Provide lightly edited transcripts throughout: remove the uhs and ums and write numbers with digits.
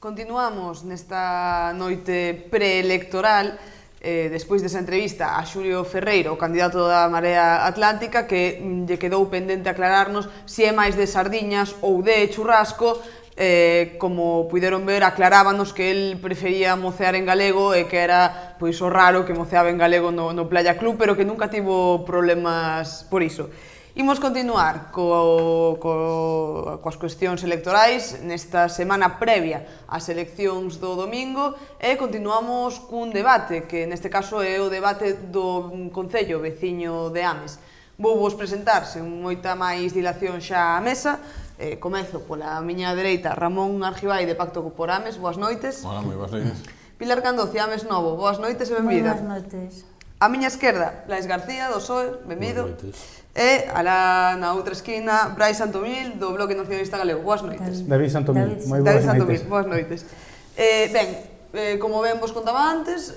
Continuamos nesta noite preelectoral despois desa entrevista a Xulio Ferreiro, o candidato da Marea Atlántica, que lle quedou pendente aclararnos se é máis de sardiñas ou de churrasco. Como puideron ver, aclarábanos que el prefería mocear en galego e que era pois o raro que moceaba en galego no Playa Club, pero que nunca tivo problemas por iso. Imos continuar coas cuestións electorais nesta semana previa ás eleccións do domingo e continuamos cun debate, que neste caso é o debate do Concello veciño de Ames. Vou vos presentar sen moita máis dilación xa á mesa. Comezo pola miña dereita, Ramón Argibay, de Pacto por Ames. Boas noites. Hola, moi boas noites. Pilar Candoce, Ames Novo. Boas noites e benvida. Boas noites. A miña esquerda, Blais García, do PSOE, benvido. Boas noites. E alá na outra esquina, Brais Santomil, do Bloque Nacionalista Galego. Boas noites. David Santomil, moi boas noites. Boas noites. Como ben vos contaba antes,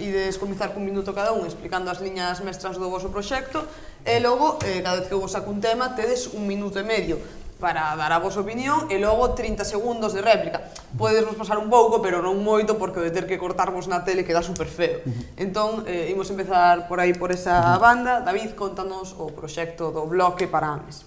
ides comezar cun minuto cada un explicando as liñas mestras do voso proxecto e logo, cada vez que vos saco un tema, tedes un minuto e medio para dar a vosa opinión e logo 30 segundos de réplica. Podedes vos pasar un pouco, pero non moito, porque o de ter que cortarvos na tele queda super feo. Entón, imos empezar por aí, por esa banda. David, contanos o proxecto do Bloque para Ames.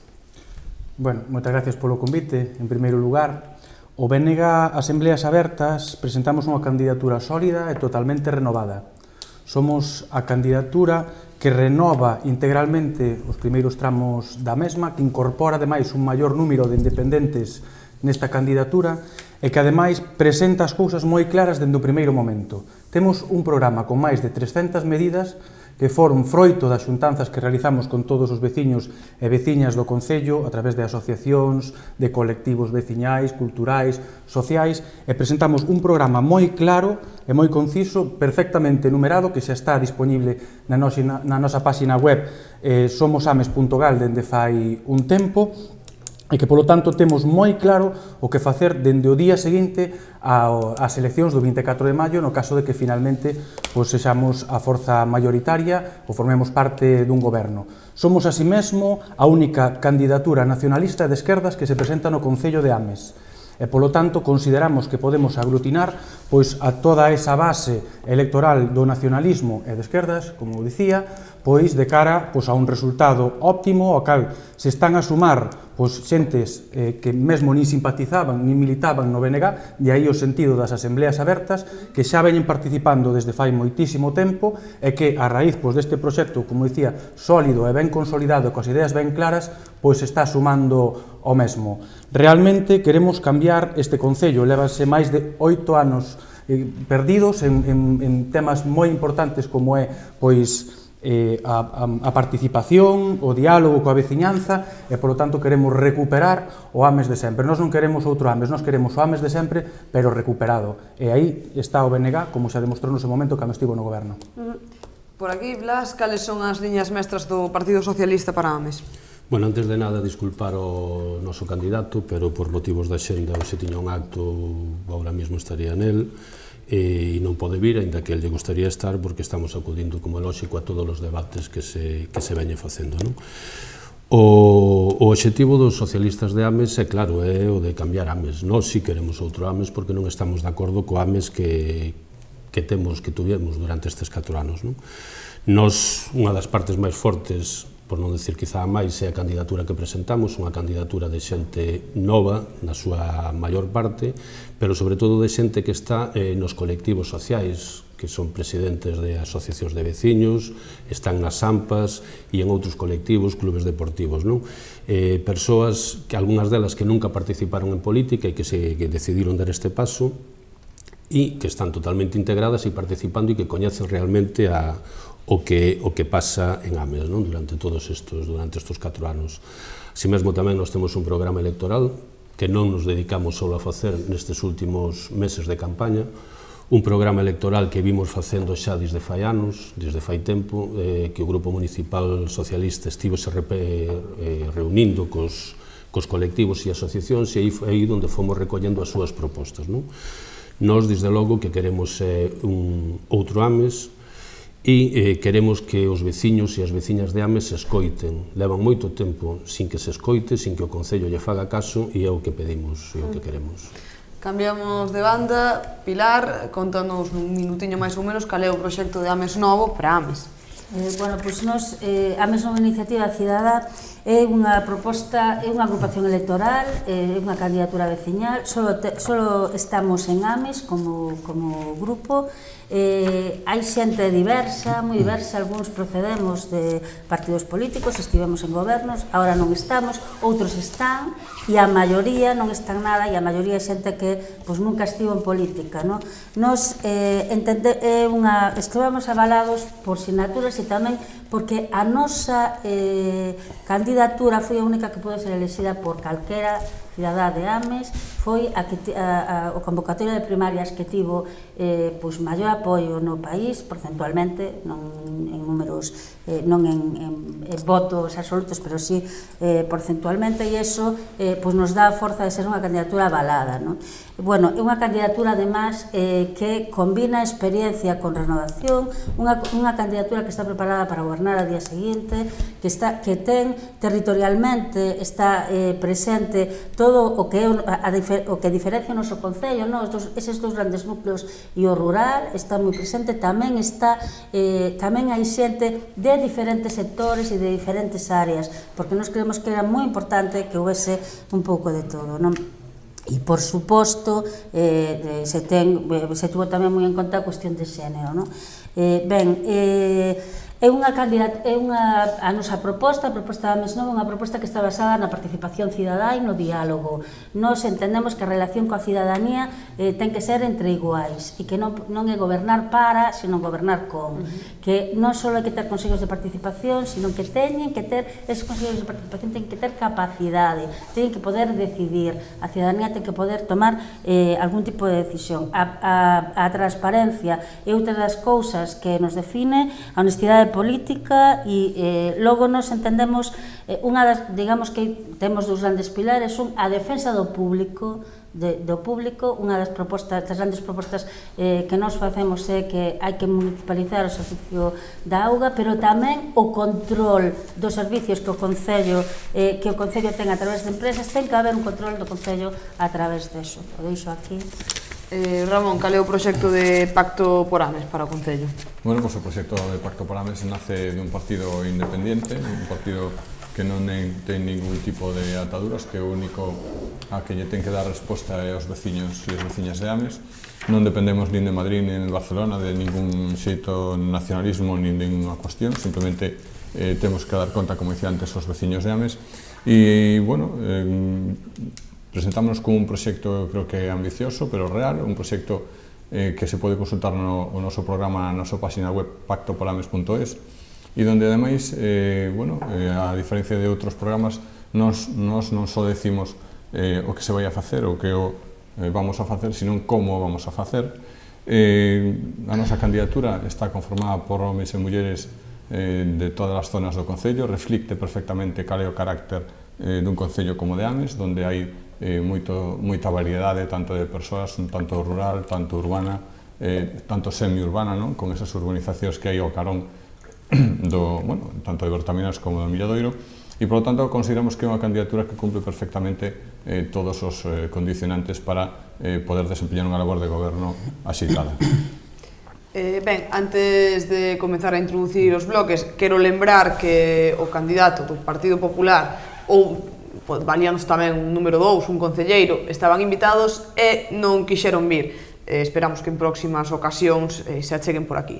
Bueno, moitas gracias polo convite. En primeiro lugar, o BNG Asembleas Abertas presentamos unha candidatura sólida e totalmente renovada. Somos a candidatura que renova integralmente os primeiros tramos da mesma, que incorpora ademais un maior número de independentes nesta candidatura e que ademais presenta as cousas moi claras dende o primeiro momento. Temos un programa con máis de 300 medidas que foron froito das xuntanzas que realizamos con todos os veciños e veciñas do Concello a través de asociacións, de colectivos veciñais, culturais, sociais, e presentamos un programa moi claro e moi conciso, perfectamente numerado, que xa está disponible na nosa páxina web somosames.gal dende fai un tempo, e que, polo tanto, temos moi claro o que facer dende o día seguinte ás eleccións do 24 de maio, no caso de que finalmente sexamos a forza maioritaria ou formemos parte dun goberno. Somos, así mesmo, a única candidatura nacionalista de esquerdas que se presenta no Concello de Ames. E, polo tanto, consideramos que podemos aglutinar a toda esa base electoral do nacionalismo e de esquerdas, como dicía, de cara a un resultado óptimo, ao cal se están a sumar xentes que mesmo nin simpatizaban, nin militaban no BNG, e aí o sentido das asembleas abertas, que xa veñen participando desde fai moitísimo tempo, e que a raíz deste proxecto, como dicía, sólido e ben consolidado, coas ideas ben claras, se está sumando ao mesmo. Realmente queremos cambiar este Concello, lévanse máis de 8 anos perdidos en temas moi importantes como é a participación, o diálogo coa veciñanza, e, polo tanto, queremos recuperar o Ames de sempre. Nós non queremos outro Ames, nós queremos o Ames de sempre, pero recuperado. E aí está o BNG, como xa demostrou no seu momento cando estivo no goberno. Por aquí, Blas, cales son as liñas mestras do Partido Socialista para Ames? Bueno, antes de nada, disculpar o noso candidato, pero por motivos da xenda, se tiña un acto, agora mesmo estaría nel, e non pode vir, aínda que el lle gustaría estar, porque estamos acudindo, como é lóxico, a todos os debates que se veñen facendo. O obxectivo dos socialistas de Ames é claro, é o de cambiar Ames. Nós si queremos outro Ames porque non estamos de acordo co Ames que tuvemos durante estes 4 anos. Nós, unha das partes máis fortes, por non dicir quizá a máis, é a candidatura que presentamos, unha candidatura de xente nova, na súa maior parte, pero sobre todo de xente que está nos colectivos sociais, que son presidentes de asociacións de veciños, están nas AMPAs e en outros colectivos, clubes deportivos. Persoas, que algunhas delas que nunca participaron en política e que decidiron dar este paso, e que están totalmente integradas e participando e que coñecen realmente o que pasa en Ames durante estes 4 anos. Así mesmo tamén nos temos un programa electoral que non nos dedicamos só a facer nestes últimos meses de campaña, un programa electoral que vimos facendo xa desde fai anos, desde fai tempo, que o Grupo Municipal Socialista estivose reunindo cos colectivos e asociacións, e aí onde fomos recollendo as súas propostas. Nós, desde logo, que queremos outro Ames, e queremos que os veciños e as veciñas de Ames se escoiten. Levan moito tempo sin que se escoite, sin que o Concello lle faga caso, e é o que pedimos e o que queremos. Cambiamos de banda. Pilar, contanos un minutiño máis ou menos cal é o proxecto de Ames Novo para Ames. Bueno, pois nos, Ames Nova Iniciativa Cidadá é unha proposta, é unha agrupación electoral, é unha candidatura veciñal, solo estamos en Ames como grupo. Hai xente diversa, moi diversa, algúns procedemos de partidos políticos, estivemos en gobernos, agora non estamos, outros están, e a maioría non están nada, e a maioría é xente que nunca estivo en política. Nos estivemos avalados por sinaturas e tamén porque a nosa candidatura foi a única que pode ser elexida por calquera cidadá de Ames, foi a convocatoria de primarias que tivo maior apoio no país, porcentualmente, non en números, non en votos absolutos, pero sí porcentualmente, e iso nos dá a forza de ser unha candidatura avalada. Bueno, é unha candidatura, además, que combina experiencia con renovación, unha candidatura que está preparada para gobernar ao día seguinte, que ten territorialmente, está presente todo o que diferencia o noso concello, eses dous grandes núcleos e o rural, está moi presente, tamén hai xente de diferentes sectores e de diferentes áreas, porque nós creemos que era moi importante que houvese un pouco de todo, non? E, por suposto, se tuvo tamén moi en conta a cuestión de xénero, non? A nosa proposta, a proposta da Ames Nova, é unha proposta que está basada na participación cidadá e no diálogo. Nos entendemos que a relación coa cidadanía ten que ser entre iguais e que non é gobernar para, senón gobernar con. Que non só hai que ter consellos de participación, senón que teñen que ter, esos consellos de participación teñen que ter capacidade, teñen que poder decidir, a cidadanía ten que poder tomar algún tipo de decisión. A transparencia é outra das cousas que nos define, a honestidade política, e logo nos entendemos, digamos que temos dous grandes pilares, son a defensa do público, unha das grandes propostas que nós facemos é que hai que municipalizar o servicio da auga, pero tamén o control dos servicios que o Concello ten a través de empresas, ten que haber un control do Concello a través deso. O deixo aquí. Ramón, cal é o proxecto de Pacto por Ames para o Concello? Bueno, pois o proxecto de Pacto por Ames nace dun partido independiente, un partido que non ten ningún tipo de ataduras, que o único a que lle ten que dar resposta é aos veciños e as veciñas de Ames. Non dependemos nin de Madrid nin de Barcelona, de ningún xeito nacionalismo nin de ninguna cuestión, simplemente temos que dar conta, como dicía antes, aos veciños de Ames. E, bueno, presentámonos con un proxecto, creo que ambicioso, pero real, un proxecto que se pode consultar no noso programa, na nosa página web pactopolames.es, e donde, ademais, a diferencia de outros programas, nós non só decimos o que se vai a facer, o que vamos a facer, senón como vamos a facer. A nosa candidatura está conformada por homes e mulleres de todas as zonas do Concello, reflicte perfectamente cal é o carácter dun Concello como de Ames, donde hai moita variedade, tanto de persoas, tanto rural, tanto urbana, tanto semi-urbana, con esas urbanizacións que hai ao carón tanto de Bertaminas como do Milladoiro, e, por lo tanto, consideramos que é unha candidatura que cumple perfectamente todos os condicionantes para poder desempeñar unha labor de goberno axitada. Ben, antes de comenzar a introducir os bloques, quero lembrar que o candidato do Partido Popular, ou valíanos tamén un número 2, un concelleiro, estaban invitados e non quixeron vir. Esperamos que en próximas ocasións se acheguen por aquí.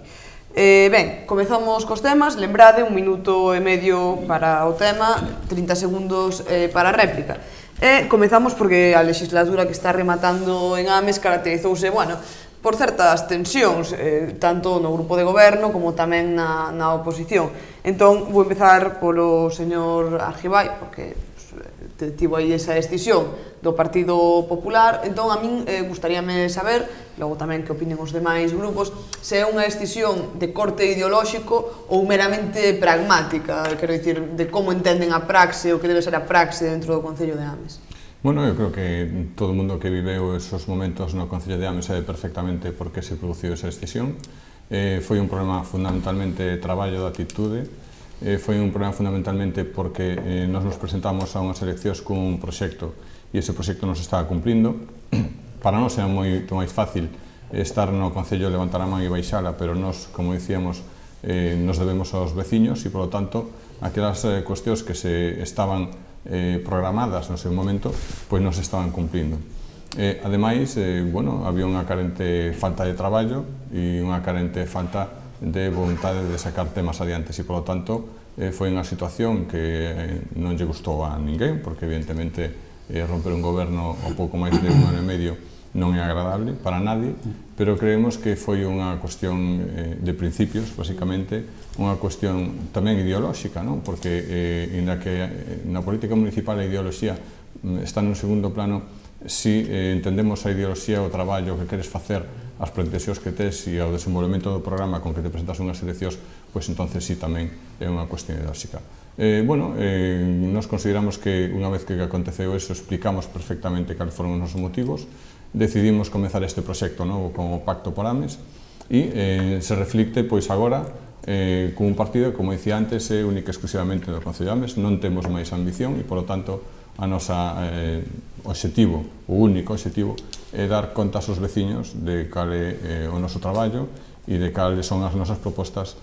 Ben, comezamos cos temas. Lembrade, 1 minuto e medio para o tema, 30 segundos para a réplica. Comezamos porque a legislatura que está rematando en Ames caracterizouse, por certas tensións, tanto no grupo de goberno como tamén na oposición. Entón, vou empezar polo señor Argibay, porque tivo aí esa decisión do Partido Popular. Entón, a min gustaríame saber, logo tamén que opinen os demais grupos, se é unha decisión de corte ideolóxico ou meramente pragmática, quero dicir, de como entenden a praxe, o que debe ser a praxe dentro do Concello de Ames. Bueno, eu creo que todo o mundo que viveu esos momentos no Concello de Ames sabe perfectamente por que se produciu esa decisión. Foi un problema fundamentalmente de traballo, de atitude. Foi un problema fundamentalmente porque nos presentamos a unhas eleccións con un proxecto e ese proxecto nos estaba cumplindo. para nós é moito máis fácil estar no Concello, levantar a man e baixala, pero nós, como dicíamos, nos debemos aos veciños e, polo tanto, aquelas cuestións que se estaban programadas no seu momento, pois non se estaban cumplindo. Ademais, había unha carente falta de traballo e unha carente falta de vontade de sacar temas adiante e, polo tanto, foi unha situación que non lle gustou a ninguén, porque evidentemente romper un goberno ao pouco máis de un ano e medio non é agradable para nadie, pero creemos que foi unha cuestión de principios, basicamente, unha cuestión tamén ideolóxica, non? Porque, inda que na política municipal a ideoloxía está no segundo plano, si entendemos a ideoloxía, o traballo que queres facer, as pretensións que tes e ao desenvolvemento do programa con que te presentas unhas eleccións, pois entonces sí tamén é unha cuestión ideolóxica. Nos consideramos que unha vez que aconteceu eso, explicamos perfectamente cales foron os nosos motivos, decidimos comezar este proxecto novo con o Pacto por Ames e se reflicte pois agora con un partido, como dicía antes, é única e exclusivamente do Concello de Ames, non temos máis ambición e, polo tanto, a nosa obxectivo, o único obxectivo, é dar contas aos veciños de cal é o noso traballo e de cales son as nosas propostas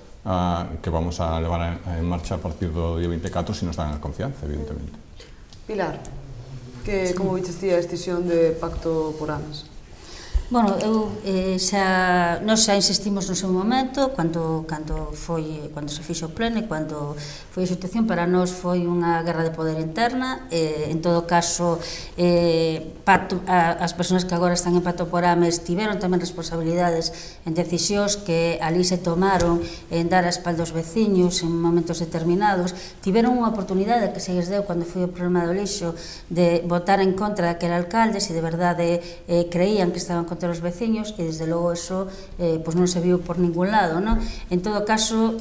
que vamos a levar en marcha a partir do día 24, se nos dan a confianza, evidentemente. Pilar, como viches ti a decisión de Pacto por Ames? Bueno, nós xa insistimos no seu momento, cando se fixo o pleno e cando foi a situación, para nós foi unha guerra de poder interna. En todo caso, as persoas que agora están en Pacto por Ames tiveron tamén responsabilidades en decisións que ali se tomaron en dar a espalda aos veciños en momentos determinados. Tiveron unha oportunidade que se lles deu cando foi o problema do lixo de votar en contra daquele alcalde, se de verdade creían que estaban contra os veciños, e desde logo eso non se viu por ningún lado, non? En todo caso,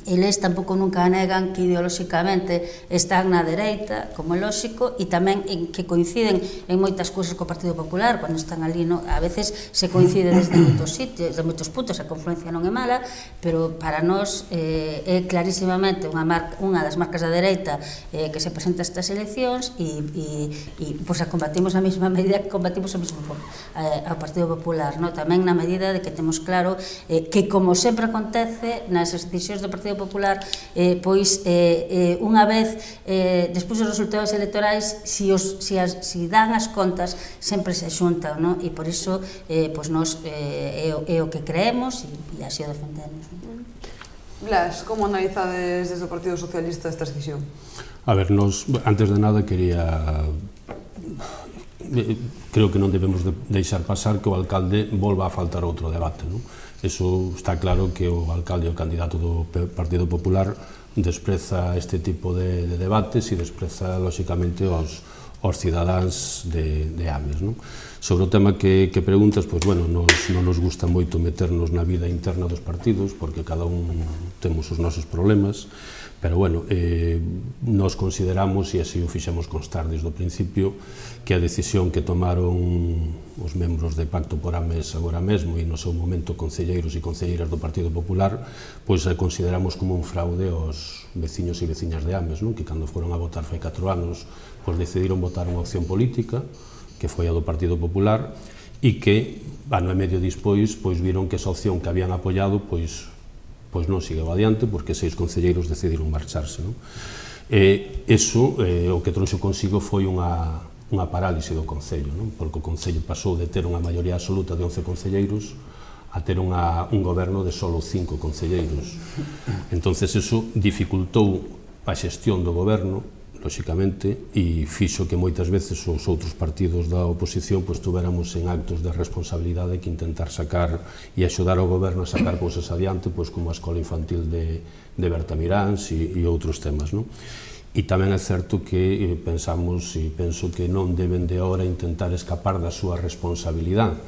eles tampouco nunca negan que ideolóxicamente están na dereita, como é lóxico, e tamén que coinciden en moitas cousas co Partido Popular, cando están ali, a veces se coincide desde moitos sitios, desde moitos puntos, a confluencia non é mala, pero para nós é clarísimamente unha das marcas da dereita que se presenta a estas eleccións e a combatimos a mesma medida que combatimos ao Partido Popular, tamén na medida de que temos claro que, como sempre acontece nas decisións do Partido Popular, pois unha vez despois dos resultados electorais, si dan as contas, sempre se xuntan, e por iso nós é o que creemos e así o defendemos. Blas, como analizades desde o Partido Socialista esta decisión? A ver, nos, antes de nada, creo que non debemos deixar pasar que o alcalde volva a faltar outro debate, non? Eso está claro que o alcalde e o candidato do Partido Popular despreza este tipo de debates e despreza, lóxicamente, aos cidadáns de Ames. Sobre o tema que preguntas, non nos gusta moito meternos na vida interna dos partidos, porque cada un temos os nosos problemas, pero, nos consideramos, e así o fixemos constar desde o principio, que a decisión que tomaron os membros de Pacto por Ames agora mesmo e no seu momento concelleiros e concelleiras do Partido Popular, pois a consideramos como un fraude aos veciños e veciñas de Ames, que cando foron a votar fai 4 anos, pois decidiron votar unha opción política, que foi a do Partido Popular, e que, ano e medio dispois, pois viron que esa opción que habían apoiado, pois non seguiu adiante, porque 6 concelleiros decidiron marcharse. Eso, o que trouxo consigo foi unha parálise do Concello, porque o Concello pasou de ter unha maioría absoluta de 11 concelleiros a ter un goberno de só 5 concelleiros. Entonces, eso dificultou a xestión do goberno, lóxicamente, e fixo que moitas veces os outros partidos da oposición tuveramos en actos de responsabilidade que intentar sacar e axudar ao goberno a sacar cousas adiante, como a escola infantil de Berta Miráns e outros temas. E tamén é certo que pensamos e penso que non deben de ahora intentar escapar da súa responsabilidade,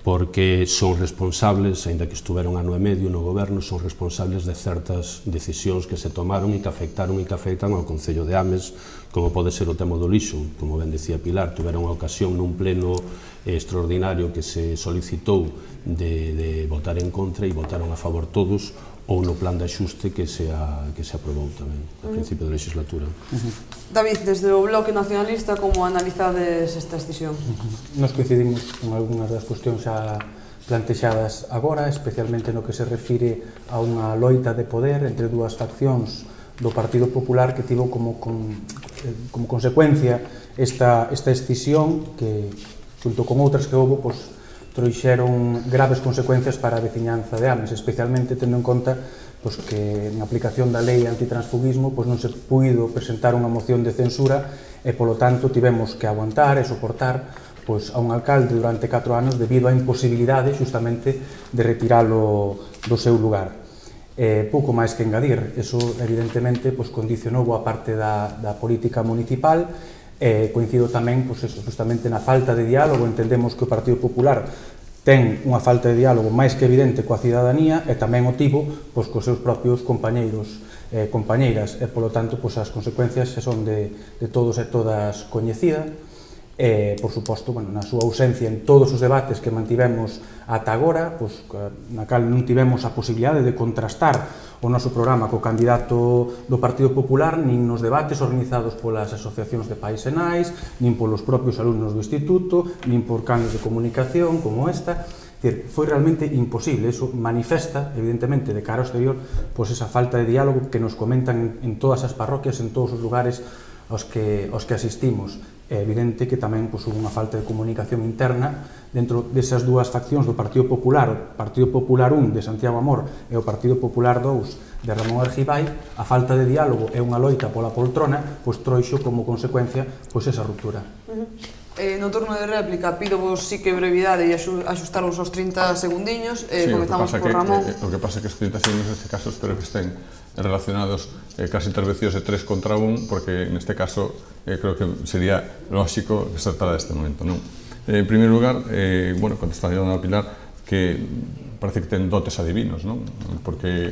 porque son responsables, aínda que estuveron ano e medio no goberno, son responsables de certas decisións que se tomaron e que afectaron e que afectan ao Concello de Ames, como pode ser o tema do lixo, como ben decía Pilar, tuveron a ocasión nun pleno extraordinario que se solicitou de votar en contra e votaron a favor todos, ou no plan de axuste que se aprobou tamén a principio da legislatura. David, desde o Bloque Nacionalista, como analizades esta decisión? Nos coincidimos con algunhas das cuestións xa plantexadas agora, especialmente no que se refire a unha loita de poder entre dúas faccións do Partido Popular que tivo como consecuencia esta escisión que, junto con outras que houve, trouxeron graves consecuencias para a veciñanza de Ames, especialmente tendo en conta que na aplicación da lei antitransfugismo non se puido presentar unha moción de censura e, polo tanto, tivemos que aguantar e soportar a un alcalde durante 4 anos debido á imposibilidade justamente de retiralo do seu lugar. Pouco máis que engadir, eso evidentemente condicionou boa parte da política municipal. Coincido tamén justamente na falta de diálogo. Entendemos que o Partido Popular ten unha falta de diálogo máis que evidente coa cidadanía e tamén o tivo cos seus propios compañeiros e compañeiras, e polo tanto as consecuencias son de todos e todas coñecidas. Por suposto, na súa ausencia en todos os debates que mantivemos ata agora, na cal non tivemos a posibilidade de contrastar o noso programa co candidato do Partido Popular, nin nos debates organizados polas asociacións de pais e nais, nin polos propios alumnos do instituto, nin por canles de comunicación como esta. Foi realmente imposible. Eso manifesta, evidentemente, de cara ao exterior, esa falta de diálogo que nos comentan en todas as parroquias, en todos os lugares aos que asistimos. É evidente que tamén houve unha falta de comunicación interna dentro desas dúas faccións do Partido Popular, o Partido Popular 1 de Santiago Amor e o Partido Popular 2 de Ramón Argibay. A falta de diálogo e unha loita pola poltrona trouxo como consecuencia esa ruptura. No turno de réplica pido-vos sí que brevidade e axustarvos aos 30 segundiños. Comezamos por Ramón. O que pasa é que os 30 segundos neste caso espero que estén relacionados cas intervencións de 3 contra 1, porque neste caso creo que sería lógico que se tratara deste momento. En primeiro lugar, contestaría a dona Pilar que parece que ten dotes adivinos, porque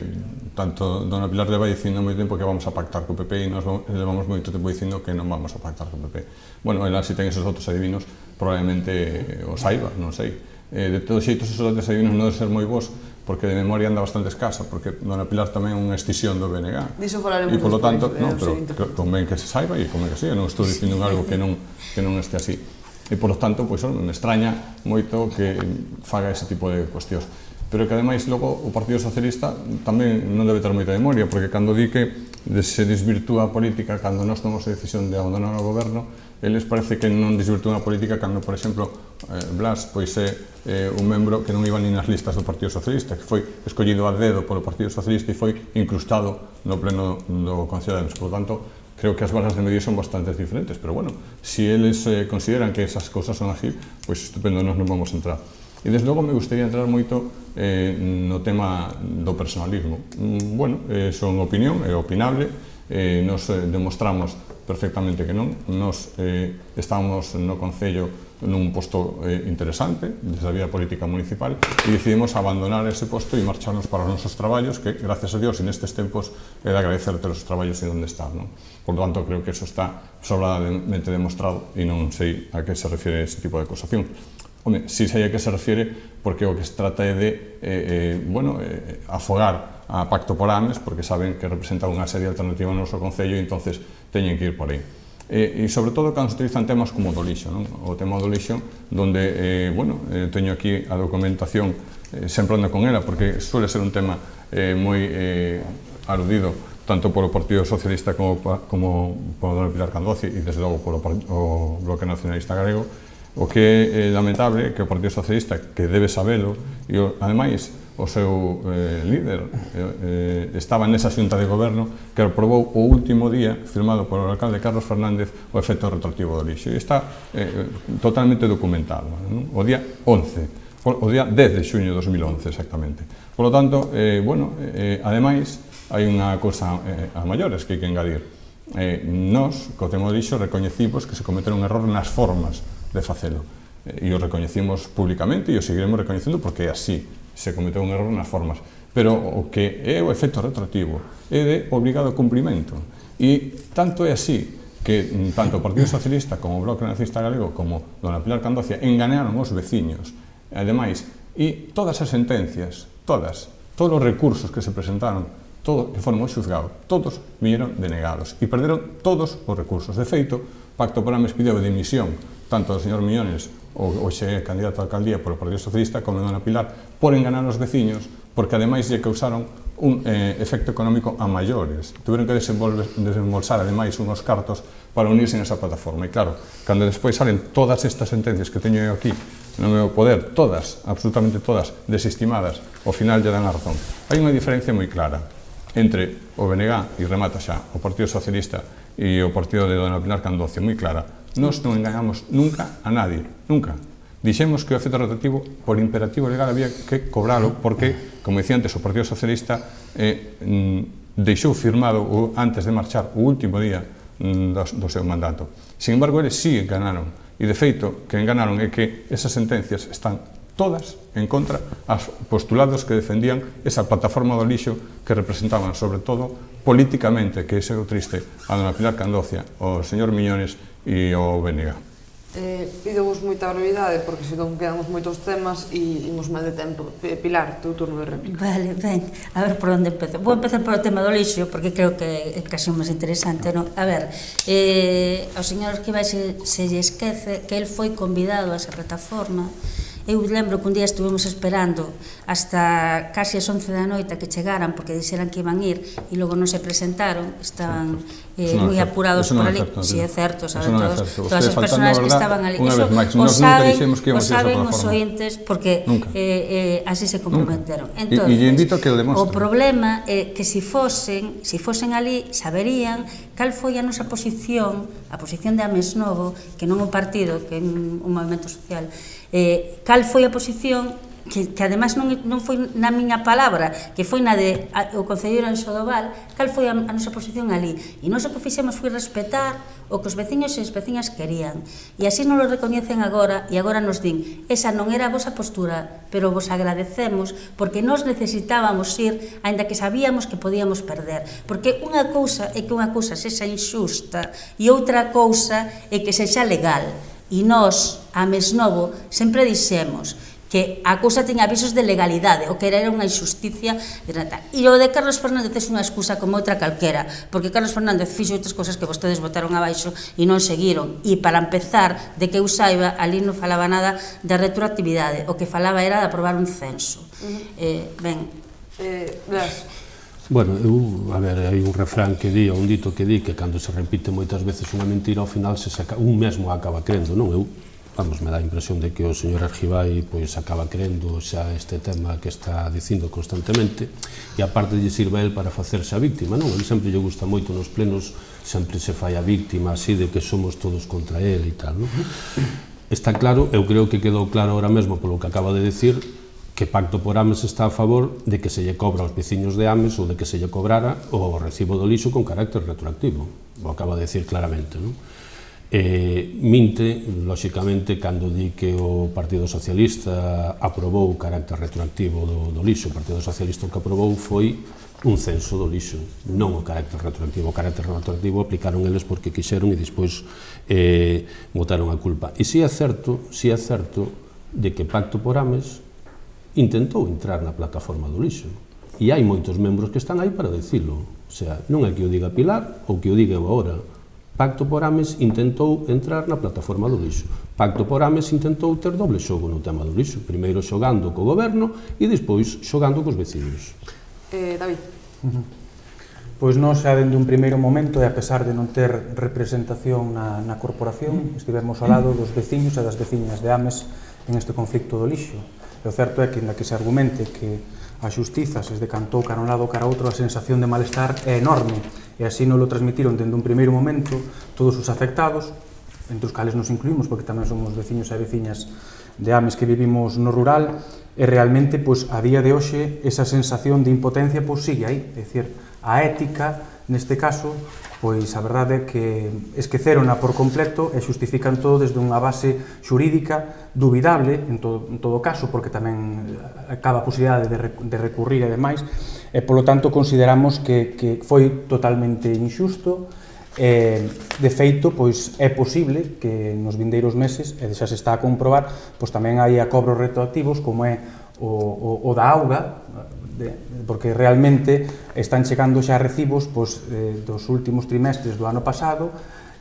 tanto dona Pilar leva dicindo moi tempo que vamos a pactar co PP e nós levamos moito tempo dicindo que non vamos a pactar co PP. Ela, se ten esos dotes adivinos, probablemente o saiba, non sei. De todos xeitos, esos dotes adivinos non deben ser moi bons, porque de memoria anda bastante escasa, porque dona Pilar tamén é unha escisión do BNG. Diso falaremos despois. E, polo tanto, pero convén que se saiba e convén que sí, non estou dicindo algo que non este así. E, polo tanto, me extraña moito que faga ese tipo de cuestións. Pero que, ademais, logo, o Partido Socialista tamén non debe ter moita memoria, porque cando di que se desvirtúa a política cando nós tomamos a decisión de abandonar o goberno, eles parece que non desvirtúan a política cando, por exemplo, Blas é un membro que non iba nin nas listas do Partido Socialista, que foi escollido a dedo polo Partido Socialista e foi incrustado no pleno do Concello de Ames. Por lo tanto, creo que as balas de medir son bastante diferentes, pero si eles consideran que esas cousas son así, estupendo, nós non vamos entrar. E, desde logo, me gustaría entrar moito no tema do personalismo. Son opinión, é opinable, nos demostramos perfectamente que non. Nos estamos no Concello nun posto interesante desde a vida política municipal e decidimos abandonar ese posto e marcharnos para os nosos traballos, que, gracias a Dios, en estes tempos é de agradecerte os traballos e onde estás. Por lo tanto, creo que eso está sobradamente demostrado e non sei a que se refiere ese tipo de acusación. Si sei a que se refiere, porque o que se trata é de afogar a Pacto por Ames, porque saben que representa unha serie alternativa no noso Concello e entonces teñen que ir por aí. E, sobre todo, cando se utilizan temas como o do lixo, o tema do lixo, donde, teño aquí a documentación, sempre ando con ela, porque suele ser un tema moi aludido tanto polo Partido Socialista como polo dona Pilar Candoci e, desde logo, polo Bloque Nacionalista Galego. O que é lamentable é que o Partido Socialista, que debe sabelo, e, ademais, o seu líder estaba nesa xunta de goberno que aprobou o último día, firmado polo alcalde Carlos Fernández, o efecto retroactivo do lixo. E está totalmente documentado. O día 11, o día 10 de xuño de 2011, exactamente. Por lo tanto, ademais, hai unha cousa a maiores que hai que engadir. Nós, co tema do lixo, recoñecimos que se cometeron un error nas formas de facelo. E o recoñecimos públicamente e o seguiremos recoñecendo porque así se cometeu un error nas formas. Pero o que é o efecto retroactivo é de obligado cumprimento. E tanto é así que tanto o Partido Socialista como o Bloque Nacionalista Galego como dona Pilar Candocia enganaron os veciños. Ademais, e todas as sentencias, todas, todos os recursos que se presentaron, todos que foron ao xuzgado, todos viñeron denegados e perderon todos os recursos. De feito, Pacto por Ames pideu dimisión tanto do señor Millones, hoxe candidato a alcaldía polo Partido Socialista, como dona Pilar, por enganar os veciños, porque ademais lle causaron un efecto económico a maiores. Tuveron que desembolsar ademais unos cartos para unirse en esa plataforma. E claro, cando despois salen todas estas sentencias que teño eu aquí no meu poder, todas, absolutamente todas, desestimadas, ao final lle dan a razón. Hai unha diferencia moi clara entre o BNG, e remata xa, o Partido Socialista e o partido de dona Pilar Candocio, moi clara. Nós non engañamos nunca a nadie, nunca. Dixemos que o efecto retroactivo, por imperativo legal, había que cobralo, porque, como dicía antes, o Partido Socialista deixou firmado, antes de marchar, o último día do seu mandato. Sin embargo, eles sí enganaron, e de feito, que enganaron é que esas sentencias están todas en contra aos postulados que defendían esa plataforma do lixo que representaban, sobre todo, políticamente, que é o triste, a dona Pilar Candocia, o señor Millones e o BNG. Pidovos moita brevidade, porque senón quedamos moitos temas e imos mal de tempo. Pilar, teu turno de réplica. Vale, ben, a ver por onde empezo. Vou empezar por o tema do lixo, porque creo que é casi o máis interesante, non? A ver, ao señor Escrivá se lle esquece que el foi convidado a esa plataforma. Eu lembro que un día estuvemos esperando hasta casi as 11 da noite que chegaran, porque dixeran que iban ir e logo non se presentaron, estaban moi apurados por ali. Si é certo, saben todas as persoas que estaban ali. Iso o saben os ointes, porque así se comprometeron. E invito a que o demostren. O problema é que se fosen ali, saberían cal foi a nosa posición, a posición de Ames Novo, que non o partido, que é un movimento social, cal foi a posición que además non foi na miña palabra, que foi na de o concelleiro Anxo Doval, cal foi a nosa posición ali. E nós o que fixemos foi respetar o que os veciños e as veciñas querían. E así non lo recoñecen agora, e agora nos din, esa non era a vosa postura, pero vos agradecemos, porque nós necesitábamos ir, aínda que sabíamos que podíamos perder. Porque unha cousa é que unha cousa sexa injusta, e outra cousa é que sexa legal. E nós, a Ames Novo, sempre dixemos que a cousa teña avisos de legalidade, o que era unha injusticia. E o de Carlos Fernández é unha excusa como outra calquera, porque Carlos Fernández fixo outras cousas que vostedes votaron abaixo e non seguiron. E para empezar, de que eu saiba, ali non falaba nada de retroactividade, o que falaba era de aprobar un censo. Ben, Blas. Bueno, a ver, hai un refrán que di, un dito que di, que cando se repite moitas veces unha mentira, ao final un mesmo acaba crendo, non? Me dá a impresión de que o señor Argibay acaba crendo xa este tema que está dicindo constantemente, e aparte lle sirve a él para facerse a víctima, non? Ele sempre lle gusta moito nos plenos, sempre se fai a víctima así de que somos todos contra él e tal, non? Está claro, eu creo que quedou claro ahora mesmo polo que acaba de decir, que Pacto por Ames está a favor de que se lle cobra aos veciños de Ames ou de que se lle cobrara o recibo do lixo con carácter retroactivo. O acaba de decir claramente, non? Minte, lóxicamente, cando di que o Partido Socialista aprobou o carácter retroactivo do lixo. O Partido Socialista o que aprobou foi un censo do lixo, non o carácter retroactivo. O carácter retroactivo aplicaron eles porque quixeron e despois botaron a culpa. E si é certo de que Pacto por Ames intentou entrar na plataforma do lixo. E hai moitos membros que están aí para dicilo. O sea, non é que o diga Pilar ou que o diga eu agora. Pacto por Ames intentou entrar na plataforma do lixo. Pacto por Ames intentou ter doble xogo no tema do lixo. Primeiro xogando co goberno e despois xogando cos veciños. David. Pois nós, xa dende un primeiro momento, e a pesar de non ter representación na corporación, estivemos ao lado dos veciños e das veciñas de Ames en este conflicto do lixo. E o certo é que, na que se argumente que a xustiza se decantou cara un lado ou cara outro, a sensación de malestar é enorme, e así non lo transmitiron dende un primeiro momento todos os afectados, entre os cales nos incluímos, porque tamén somos veciños e veciñas de Ames que vivimos no rural, e realmente, a día de hoxe, esa sensación de impotencia sigue aí, é dicir, a ética, neste caso, pois a verdade é que esquecerona por completo e xustifican todo desde unha base xurídica dubidable, en todo caso, porque tamén acaba a posibilidade de recurrir e demais, e polo tanto consideramos que foi totalmente injusto. De feito, pois é posible que nos vindeiros meses, e xa se está a comprobar, pois tamén hai a cobros retroactivos, como é o da auga, porque realmente están chegando xa recibos dos últimos trimestres do ano pasado,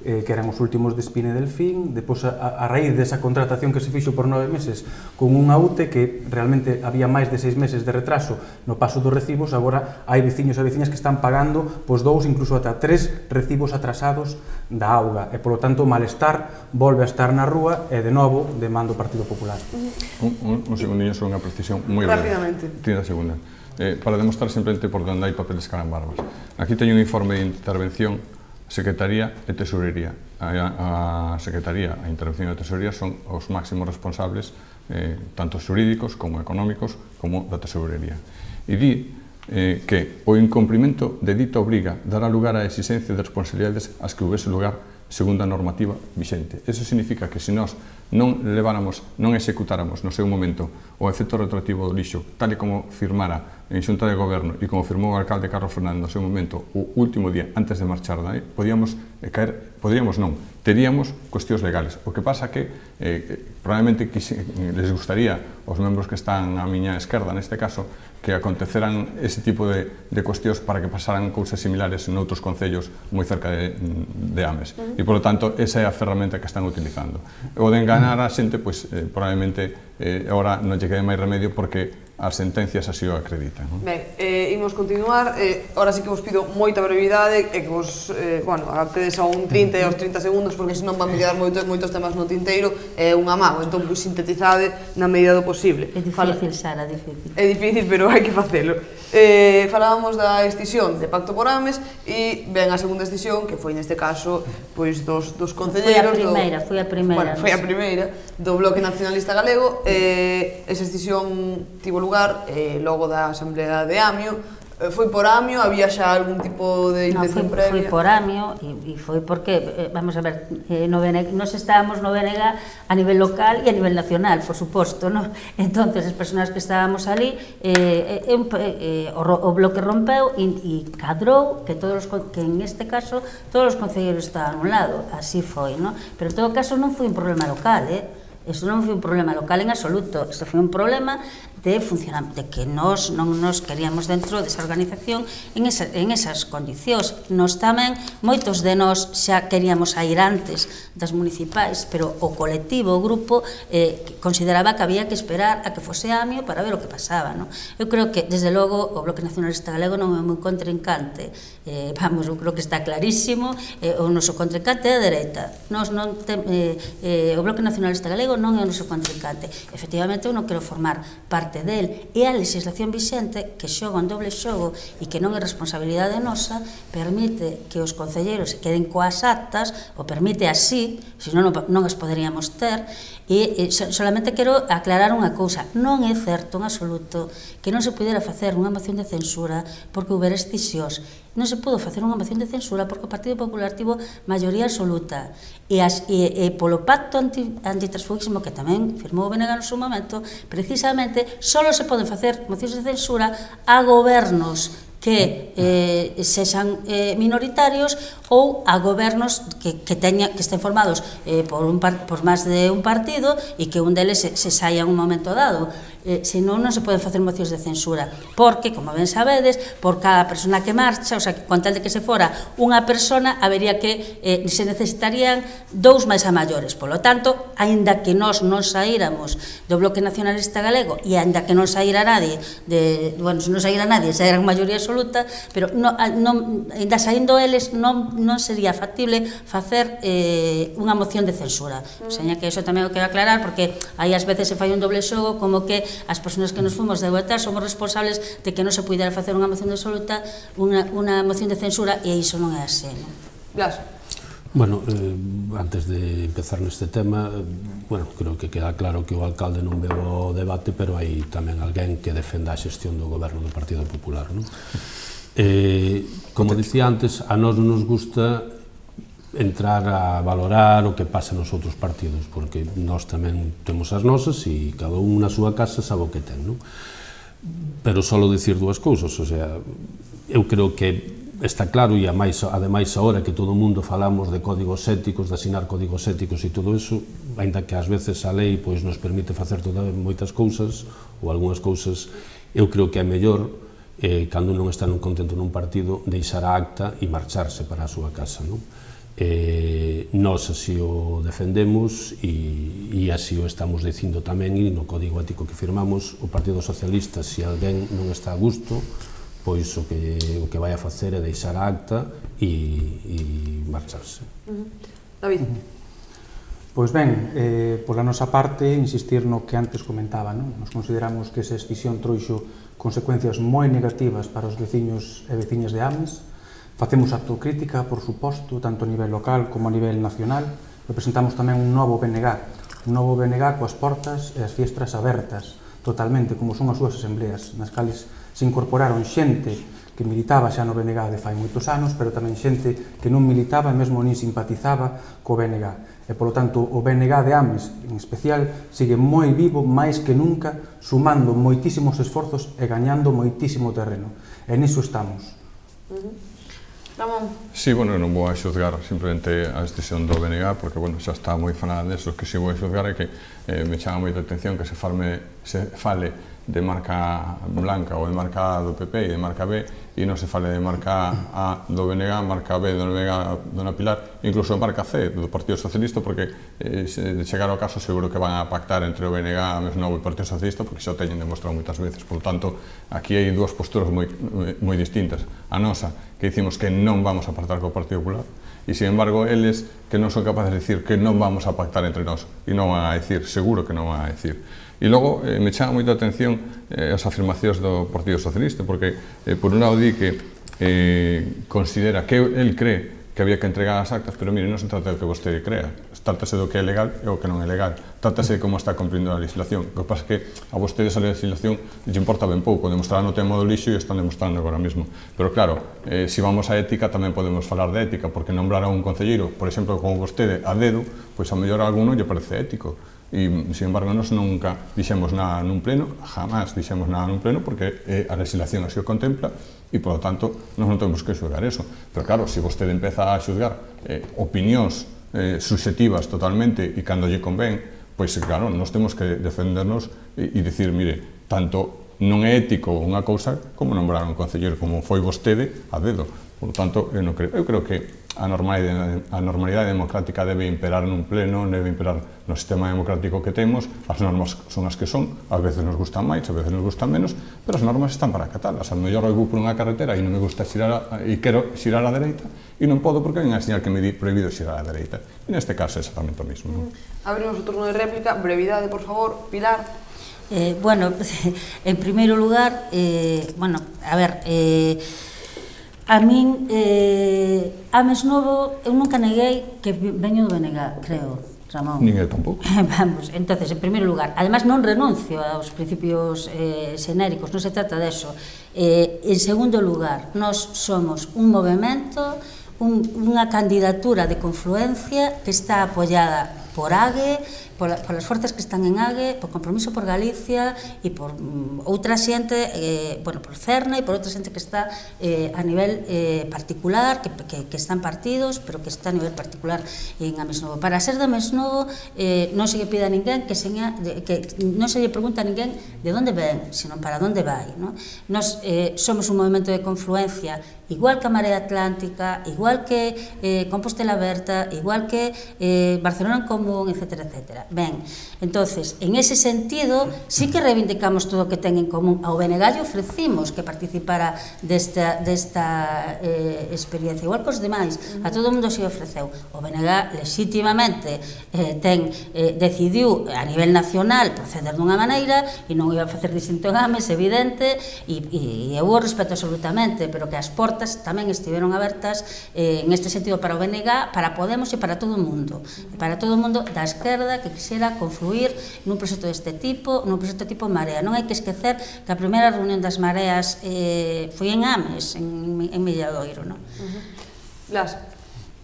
que eran os últimos de Espine Delfín, depois a raíz desa contratación que se fixo por 9 meses con unha UTE que realmente había máis de 6 meses de retraso no paso dos recibos, agora hai veciños e veciñas que están pagando 2, incluso ata 3 recibos atrasados da auga, e polo tanto o malestar volve a estar na rúa e de novo demanda o Partido Popular. Un segundinho sobre unha precisión moi breve. Rápidamente. 30 segundos. Para demostrar simplemente por onde hai papeles calambarbas. Aquí teño un informe de intervención Secretaría e Tesorería. A Secretaría, a Intervención e a Tesorería son os máximos responsables tanto xurídicos como económicos como da Tesorería. E di que o incumprimento de dita obriga dará lugar á exigencia de responsabilidades ás que houvese lugar segundo a normativa vixente. Eso significa que se nós non executáramos no seu momento o efecto retroactivo do lixo, tal e como firmara en Xunta de Goberno e como firmou o alcalde Carlos Fernández no seu momento o último día antes de marchar daí, teríamos cuestións legales. O que pasa que probablemente les gustaría aos membros que están á miña esquerda neste caso que aconteceran ese tipo de cuestións para que pasaran cousas similares en outros concellos moi cerca de Ames. E, polo tanto, esa é a ferramenta que están utilizando. O de enganar a xente, pois, probablemente, agora non lle quede máis remedio porque as sentencias así o acreditan. Ben, imos continuar. Ahora sí que vos pido moita brevidade e que vos, adaptedes a un 30 e aos 30 segundos porque senón van quedar moitos temas no tinteiro e un amago. Entón, pois, sintetizade na medida do posible. É difícil, Sara, difícil. É difícil, pero hai que facelo. Falábamos da extinción de Pacto por Ames e ven a segunda extinción, que foi neste caso pois dos concelleiros. Foi a primeira. Bueno, foi a primeira do Bloque Nacionalista Galego. Esa extinción tivo lugar logo da Asamblea de Amio. Foi por Amio? Había xa algún tipo de intención previa? Foi por Amio e foi porque, vamos a ver, nos estábamos no BNG a nivel local e a nivel nacional, por suposto, ¿no? Entonces, as persoas que estábamos ali, o Bloque rompeu e cadrou que en este caso todos os concelleiros estaban a un lado, así foi, ¿no? Pero en todo caso non foi un problema local, Eso non foi un problema local en absoluto, isto foi un problema de funcionamento, de que nós non nos queríamos dentro desa organización en esas condicións. Nós tamén, moitos de nós xa queríamos ir antes das municipais, pero o colectivo, o grupo, consideraba que había que esperar a que fose Amio para ver o que pasaba, non? Eu creo que, desde logo, o Bloque Nacionalista Galego non é un contrincante, eu creo que está clarísimo, o noso contrincante é a dereita. O Bloque Nacionalista Galego non é o noso contrincante. Efectivamente, eu non quero formar parte del, e a legislación vixente que xoga un doble xogo e que non é responsabilidade nosa, permite que os concelleiros se queden coas actas, o permite así, senón non as poderíamos ter. E solamente quero aclarar unha cousa: non é certo en absoluto que non se pudera facer unha moción de censura porque houbera extincións. Non se pudo facer unha moción de censura porque o Partido Popular tivo maioría absoluta e polo pacto antitransfugismo que tamén firmou o BNG no seu momento, precisamente só se poden facer mocións de censura a gobernos que sexan minoritarios ou a gobernos que estén formados por máis de un partido e que un deles se saia en un momento dado. Senón non se poden facer mocións de censura, porque, como ben sabedes, por cada persona que marcha, o sea, con tal de que se fora unha persona, habería que se necesitarían 2 máis a maiores. Por lo tanto, aínda que nós non saíramos do Bloque Nacionalista Galego e aínda que non saíra nadie, se non saíra nadie, se era maioría absoluta, pero aínda saindo eles non sería factible facer unha moción de censura. O sea, que iso tamén o quero aclarar, porque aí ás veces se fai un doble xogo, como que as persoas que nos fomos de votar somos responsables de que non se pudera facer unha moción de absoluta, unha moción de censura, e iso non é así, non? Blas. Bueno, antes de empezar neste tema, creo que queda claro que o alcalde non veo o debate, pero hai tamén alguén que defenda a xestión do goberno do Partido Popular, non? Como dicía antes, a nós non nos gusta entrar a valorar o que pasa nos outros partidos, porque nós tamén temos as nosas e cada un na súa casa sabe o que ten, non? Pero só dicir dúas cousas, o sea, eu creo que está claro, e ademais agora que todo o mundo falamos de códigos éticos, de asinar códigos éticos e todo eso, ainda que ás veces a lei nos permite facer moitas cousas ou algunhas cousas, eu creo que é mellor cando non está nun contento nun partido, deixar a acta e marcharse para a súa casa, non? Nós así o defendemos e así o estamos dicindo tamén, e no código ético que firmamos, o Partido Socialista, se alguén non está a gusto, pois o que vai a facer é deixar a acta e marcharse. David? Pois ben, pola nosa parte, insistir no que antes comentaba, non? Nos consideramos que esa escisión trouxo consecuencias moi negativas para os veciños e veciñas de Ames. Facemos autocrítica, por suposto, tanto a nivel local como a nivel nacional. Representamos tamén un novo BNG coas portas e as fiestras abertas, totalmente, como son as súas asembleas, nas cales se incorporaron xente que militaba xa no BNG de fai moitos anos, pero tamén xente que non militaba e mesmo nin simpatizaba co BNG. E, polo tanto, o BNG de Ames, en especial, sigue moi vivo, máis que nunca, sumando moitísimos esforzos e gañando moitísimo terreno. E niso estamos. Ramón? Sí, bueno, non vou a xuzgar simplemente a decisión do BNG, porque, bueno, xa está moi falada deso, que si vou a xuzgar é que me chama moita atención que se fale de marca blanca ou de marca A do PP e de marca B e non se fale de marca A do BNG, marca B do BNG Dona Pilar, incluso marca C do Partido Socialista, porque de chegar ao caso seguro que van a pactar entre o BNG, a Mesnovo e o Partido Socialista, porque xa o teñen demostrado moitas veces. Por tanto, aquí hai dúas posturas moi distintas. A nosa, que dicimos que non vamos a pactar co Partido Popular, e, sin embargo, eles que non son capaces de dicir que non vamos a pactar entre nós, e non van a dicir, seguro que non van a dicir. E logo me chama moita atención as afirmacións do Partido Socialista, porque por un lado di que considera que el cree que había que entregar as actas, pero mire, non se trata do que vostede crea, trátase do que é legal e o que non é legal, trátase de como está cumprindo a legislación. O que pasa é que a vostedes a legislación lle importa ben pouco, demostraron o tema do lixo e están demostrando agora mesmo. Pero claro, se vamos a ética tamén podemos falar de ética, porque nombrar a un concelleiro, por exemplo, como vostede, a dedo, pois a mellor a alguno lle parece ético. E, sin embargo, nós nunca dixemos nada nun pleno, jamás dixemos nada nun pleno, porque a legislación así o contempla e, polo tanto, nós non temos que xulgar eso. Pero, claro, se vostede empeza a xulgar opinións subjetivas totalmente e cando lle convén, pois, claro, nós temos que defendernos e dicir, mire, tanto non é ético unha cousa como nombrar un concelleiro, como foi vostede a dedo. Por tanto, eu creo que a normalidade democrática debe imperar nun pleno, debe imperar no sistema democrático que temos, as normas son as que son, ás veces nos gustan máis, ás veces nos gustan menos, pero as normas están para acatalas. A mellor eu vou por unha carretera e non me gusta xirar e quero xirar á dereita e non podo porque hai unha señal que me di prohibido xirar á dereita. E neste caso é exactamente o mismo. Abrimos o turno de réplica, brevidade, por favor. Pilar? Bueno, en primeiro lugar, bueno, a ver, a min, a Mesnovo, eu nunca neguei que veño do BNG, creo, Ramón. Nin eu tampouco. Vamos, entonces, en primeiro lugar, además non renuncio aos principios xenéricos, non se trata deso. En segundo lugar, nós somos un movimento, unha candidatura de confluencia que está apoiada por AGE, polas forzas que están en AGE, por Compromiso por Galicia e por outra xente, bueno, por CERNA e por outra xente que está a nivel particular, que están partidos, pero que está a nivel particular en a Mesnovo. Para ser da Mesnovo non se lle pide a ninguén que non se lle pregunta a ninguén de onde ven, sino para onde vai. Nos somos un movimento de confluencia igual que a Marea Atlántica, igual que Compostela Aberta, igual que Barcelona en Común, etc. Ben, entonces, en ese sentido, sí que reivindicamos todo o que ten en común. Ao BNG lle ofrecimos que participara desta experiencia, igual que os demais, a todo o mundo se ofreceu. O BNG legítimamente decidiu a nivel nacional proceder dunha maneira e non iba a facer distinto en Ames, evidente, e eu o respeto absolutamente, pero que as portas tamén estiveron abertas en este sentido para o BNG, para Podemos e para todo o mundo, da esquerda que quixera confluir nun proxecto deste tipo, nun proxecto tipo Marea. Non hai que esquecer que a primeira reunión das Mareas foi en Ames, en Milladoiro, non? Blas?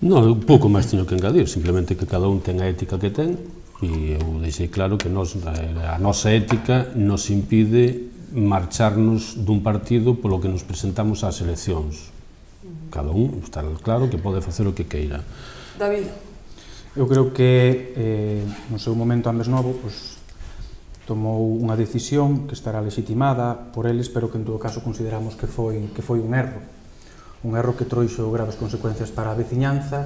Non, un pouco máis teño que engadir, simplemente que cada un ten a ética que ten, e eu deixei claro que a nosa ética nos impide marcharnos dun partido polo que nos presentamos ás eleccións. Cada un está claro que pode facer o que queira. David? Eu creo que no seu momento a Mesnovo tomou unha decisión que estará legitimada por eles, pero que en todo caso consideramos que foi un erro que trouxo graves consecuencias para a veciñanza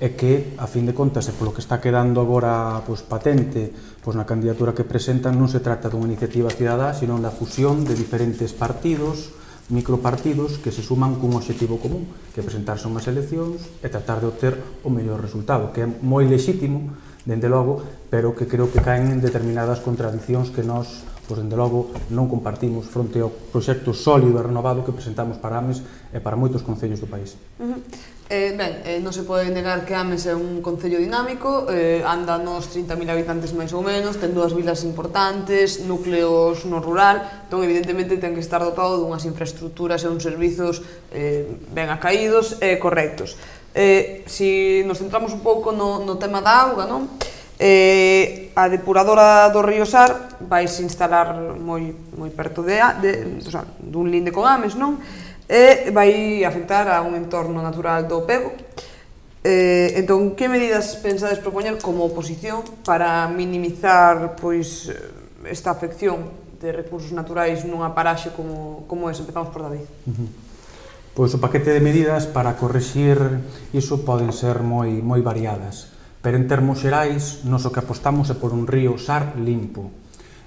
e que, a fin de contas, e polo que está quedando agora patente na candidatura que presentan, non se trata dunha iniciativa cidadá, sino da fusión de diferentes partidos, micropartidos que se suman cun obxectivo común, que é presentarse a unhas eleccións e tratar de obter o mellor resultado, que é moi lexítimo, dende logo, pero que creo que caen en determinadas contradicións que nós, dende logo, non compartimos fronte ao proxecto sólido e renovado que presentamos para Ames e para moitos concellos do país. Non se pode negar que Ames é un concello dinámico, anda nos 30.000 habitantes máis ou menos, ten dúas vilas importantes, núcleos no rural, entón evidentemente ten que estar dotado dunhas infraestructuras e uns servizos ben acaídos e correctos. Si nos centramos un pouco no tema da auga, non? A depuradora do río Sar vaise instalar moi perto dun linde con Ames, non? E vai afectar a un entorno natural do Pego. Entón, que medidas pensades propoñer como oposición para minimizar esta afección de recursos naturais nunha paraxe como ese? Empezamos por David. Pois o paquete de medidas para corrixir iso poden ser moi variadas, pero en termos xerais, nos o que apostamos é por un río Sar limpo.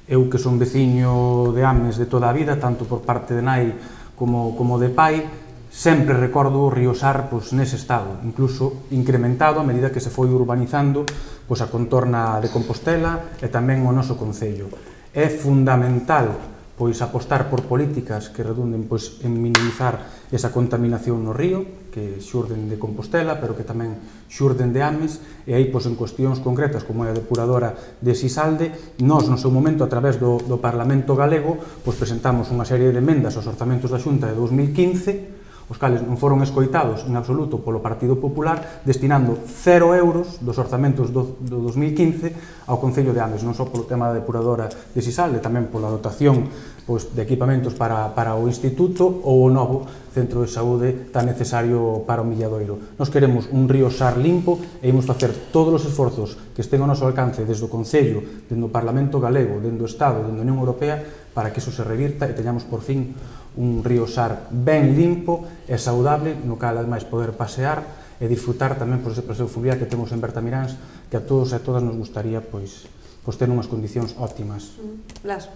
Eu que son veciño de Ames de toda a vida, tanto por parte de nai como de pai, sempre recordo o río Sar nese estado, incluso incrementado a medida que se foi urbanizando a contorna de Compostela e tamén o noso concello. É fundamental apostar por políticas que redunden en minimizar esa contaminación no río, que xurden de Compostela, pero que tamén xurden de Ames, e aí, en cuestións concretas, como é a depuradora de Sisalde, nós, no seu momento, a través do Parlamento Galego, presentamos unha serie de emendas aos orzamentos da Xunta de 2015, os cales non foron escoitados en absoluto polo Partido Popular, destinando 0 euros dos orzamentos do 2015 ao Concello de Ames, non só polo tema da depuradora de Sisalde, tamén pola dotación de equipamentos para o Instituto ou o novo centro de saúde tan necesario para o Milladoiro. Nos queremos un río Sar limpo e imos facer todos os esforzos que estén ao noso alcance desde o Concello, dende o Parlamento Galego, dende o Estado, dende a Unión Europea, para que iso se revirta e teñamos por fin un río Sar ben limpo e saudable, no cal ademais poder pasear e disfrutar tamén por ese paseo fluvial que temos en Bertamiráns, que a todos e a todas nos gustaría ter unhas condicións óptimas. Blas.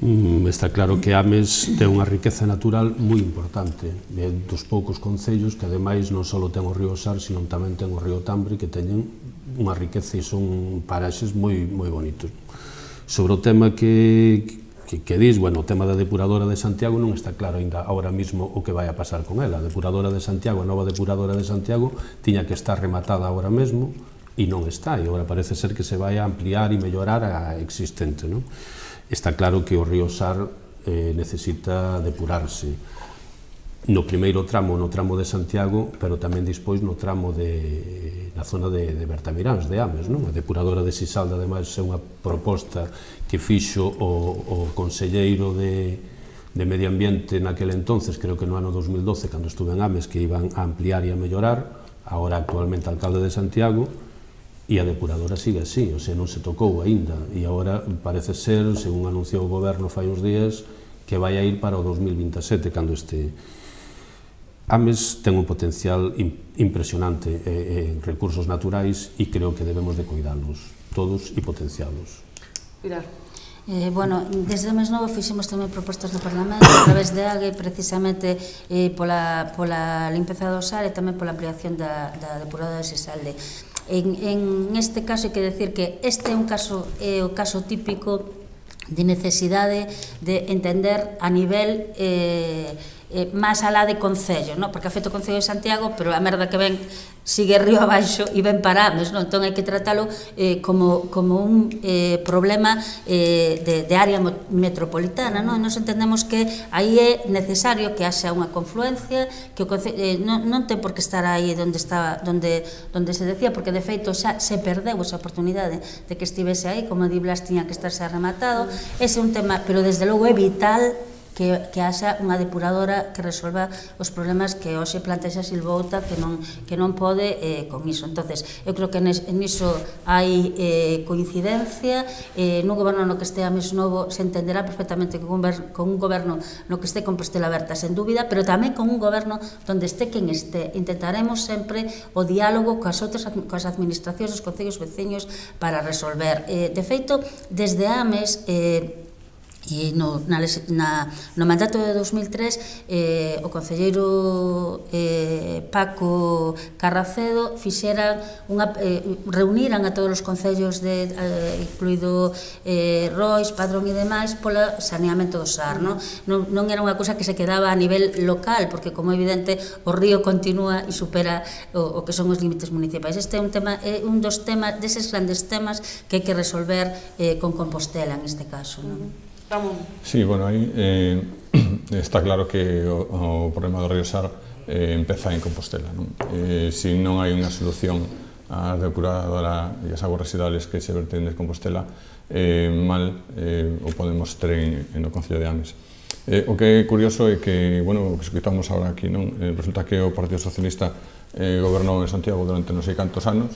Está claro que Ames ten unha riqueza natural moi importante, é dos poucos concellos que ademais non só ten o río Sar, sino tamén ten o río Tambre, que teñen unha riqueza e son paraxes moi bonitos. Sobre o tema que dis, o tema da depuradora de Santiago non está claro ainda ahora mismo o que vai a pasar con ela. A depuradora de Santiago, a nova depuradora de Santiago, tiña que estar rematada agora mesmo e non está, e agora parece ser que se vai a ampliar e mellorar a existente, non? Está claro que o río Sar necesita depurarse no primeiro tramo, no tramo de Santiago, pero tamén despois no tramo na zona de Bertamiráns, de Ames, non? A depuradora de Sisalde, ademais, é unha proposta que fixo o conselleiro de Medio Ambiente naquel entonces, creo que no ano 2012, cando estuve en Ames, que iban a ampliar e a mellorar, agora actualmente alcalde de Santiago, e a depuradora sigue así, ou sea, non se tocou aínda, e agora parece ser, según anunciou o goberno fai uns días, que vai a ir para o 2027, cando este... Ames ten un potencial impresionante en recursos naturais e creo que debemos de cuidalos todos e potencialos. Pilar. Desde o mes novo fixemos tamén propostas do Parlamento a través de AGE, precisamente pola limpeza do Sar e tamén pola ampliación da depuradora de Sisalde. En este caso, hai que decir que este é o caso típico de necesidade de entender a nivel máis alá de concello, porque afecta o Concello de Santiago, pero a merda que ven sigue río abaixo e ven para Ames, entón hai que tratalo como un problema de área metropolitana. Nos entendemos que aí é necesario que haxa unha confluencia, que o Concello non ten por que estar aí onde se decía, porque de feito xa se perdeu esa oportunidade de que estivese aí, como di Blas, tiña que estarse rematado. Ese é un tema, pero desde logo é vital que haxa unha depuradora que resolva os problemas que hoxe plantexa Silvouta, que non pode con iso. Entonces, eu creo que niso hai coincidencia. Nun goberno no que estea máis novo se entenderá perfectamente con un goberno no que este Compostela Aberta, sen dúbida, pero tamén con un goberno donde este quen este. Intentaremos sempre o diálogo coas administracións, os concellos veciños para resolver. De feito, desde Ames, no mandato de 2003 o concelleiro Paco Carracedo reuniran a todos os concellos incluído Rois, Padrón e demais polo saneamento do Sar. Non era unha cousa que se quedaba a nivel local, porque como é evidente o río continúa e supera o que son os límites municipais. Este é un dos temas, deses grandes temas que hai que resolver con Compostela en este caso. Sí, bueno, aí está claro que o problema do río Sar empeza en Compostela. Se non hai unha solución á depuradora e as aguas residuales que se verten de Compostela, mal o podemos ter no Concello de Ames. O que é curioso é que, bueno, o que escutamos agora aquí, resulta que o Partido Socialista gobernou en Santiago durante non sei cantos anos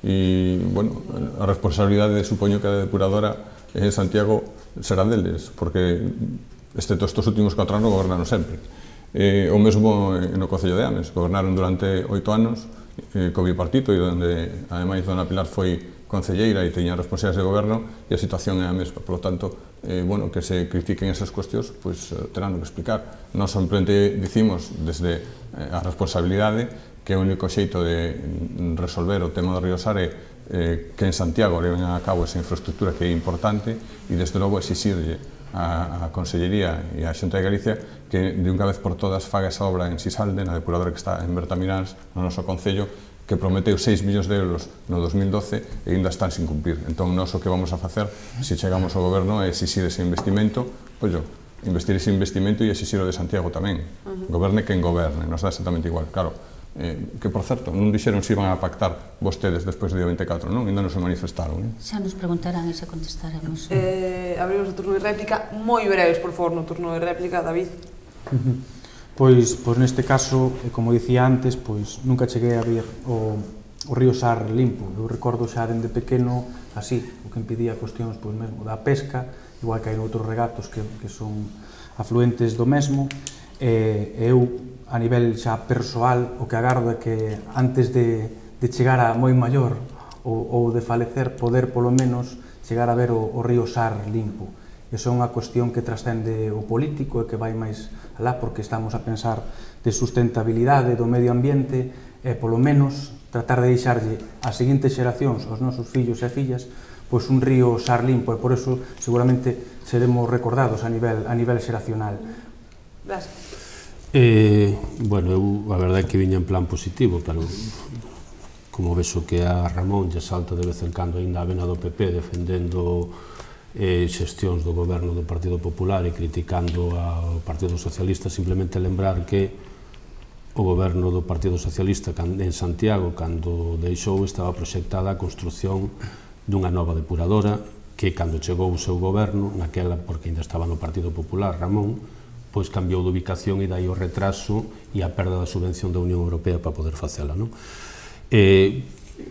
e, bueno, a responsabilidade supoño que a depuradora en Santiago será deles, porque excepto estes últimos 4 anos gobernaron sempre. O mesmo no Concello de Ames, gobernaron durante 8 anos co bipartito, e onde ademais dona Pilar foi concelleira e teña responsabilidades de goberno, e a situación é a mesma. Por lo tanto, bueno, que se critiquen esas cuestións, pois terán que explicar. Nós simplemente dicimos desde a responsabilidade que o único xeito de resolver o tema do río Sar é que en Santiago leven a cabo esa infraestructura que é importante e desde logo exixirlle a Consellería e a Xunta de Galicia que de unha vez por todas faga esa obra en Sisalde, na depuradora que está en Bertamiráns, no noso Concello, que prometeu 6 millóns de euros no 2012 e ainda están sin cumprir. Entón, nós o que vamos a facer, se chegamos ao goberno, é exixir ese investimento, pois investir ese investimento e exixir o de Santiago tamén. Goberne quen goberne, nos dá exactamente igual. Claro, que, por certo, non dixeron se iban a pactar vostedes despois do día 24, non? Ainda non se manifestaron. Xa nos preguntarán e xa contestaremos. Abrimos o turno de réplica, moi breves, por favor, no turno de réplica, David. Pois neste caso, como dicía antes, pois nunca cheguei a ver o río Sar limpo. Eu recordo xa dende pequeno así, o que impedía cuestións pois mesmo da pesca, igual que hai outros regatos que son afluentes do mesmo. Eu, a nivel xa persoal, o que agardo é que antes de chegar a moi maior ou de falecer, poder polo menos chegar a ver o río Sar limpo. Iso é unha cuestión que trascende o político e que vai máis alá, porque estamos a pensar de sustentabilidade do medio ambiente e polo menos tratar de deixarlle ás seguintes xeracións, aos nosos fillos e fillas, pois un río Sar limpo, e por eso seguramente seremos recordados a nivel xeracional. Gracias. Bueno, eu a verdade é que viña en plan positivo, pero como vexo que a Ramón lle salta de vez en cando ainda a vena do PP defendendo xestións do goberno do Partido Popular e criticando ao Partido Socialista, simplemente lembrar que o goberno do Partido Socialista en Santiago, cando deixou, estaba proxectada a construción dunha nova depuradora que, cando chegou o seu goberno, naquela, porque ainda estaba no Partido Popular, Ramón, pois cambiou de ubicación e dai o retraso e a perda da subvención da Unión Europea para poder facela.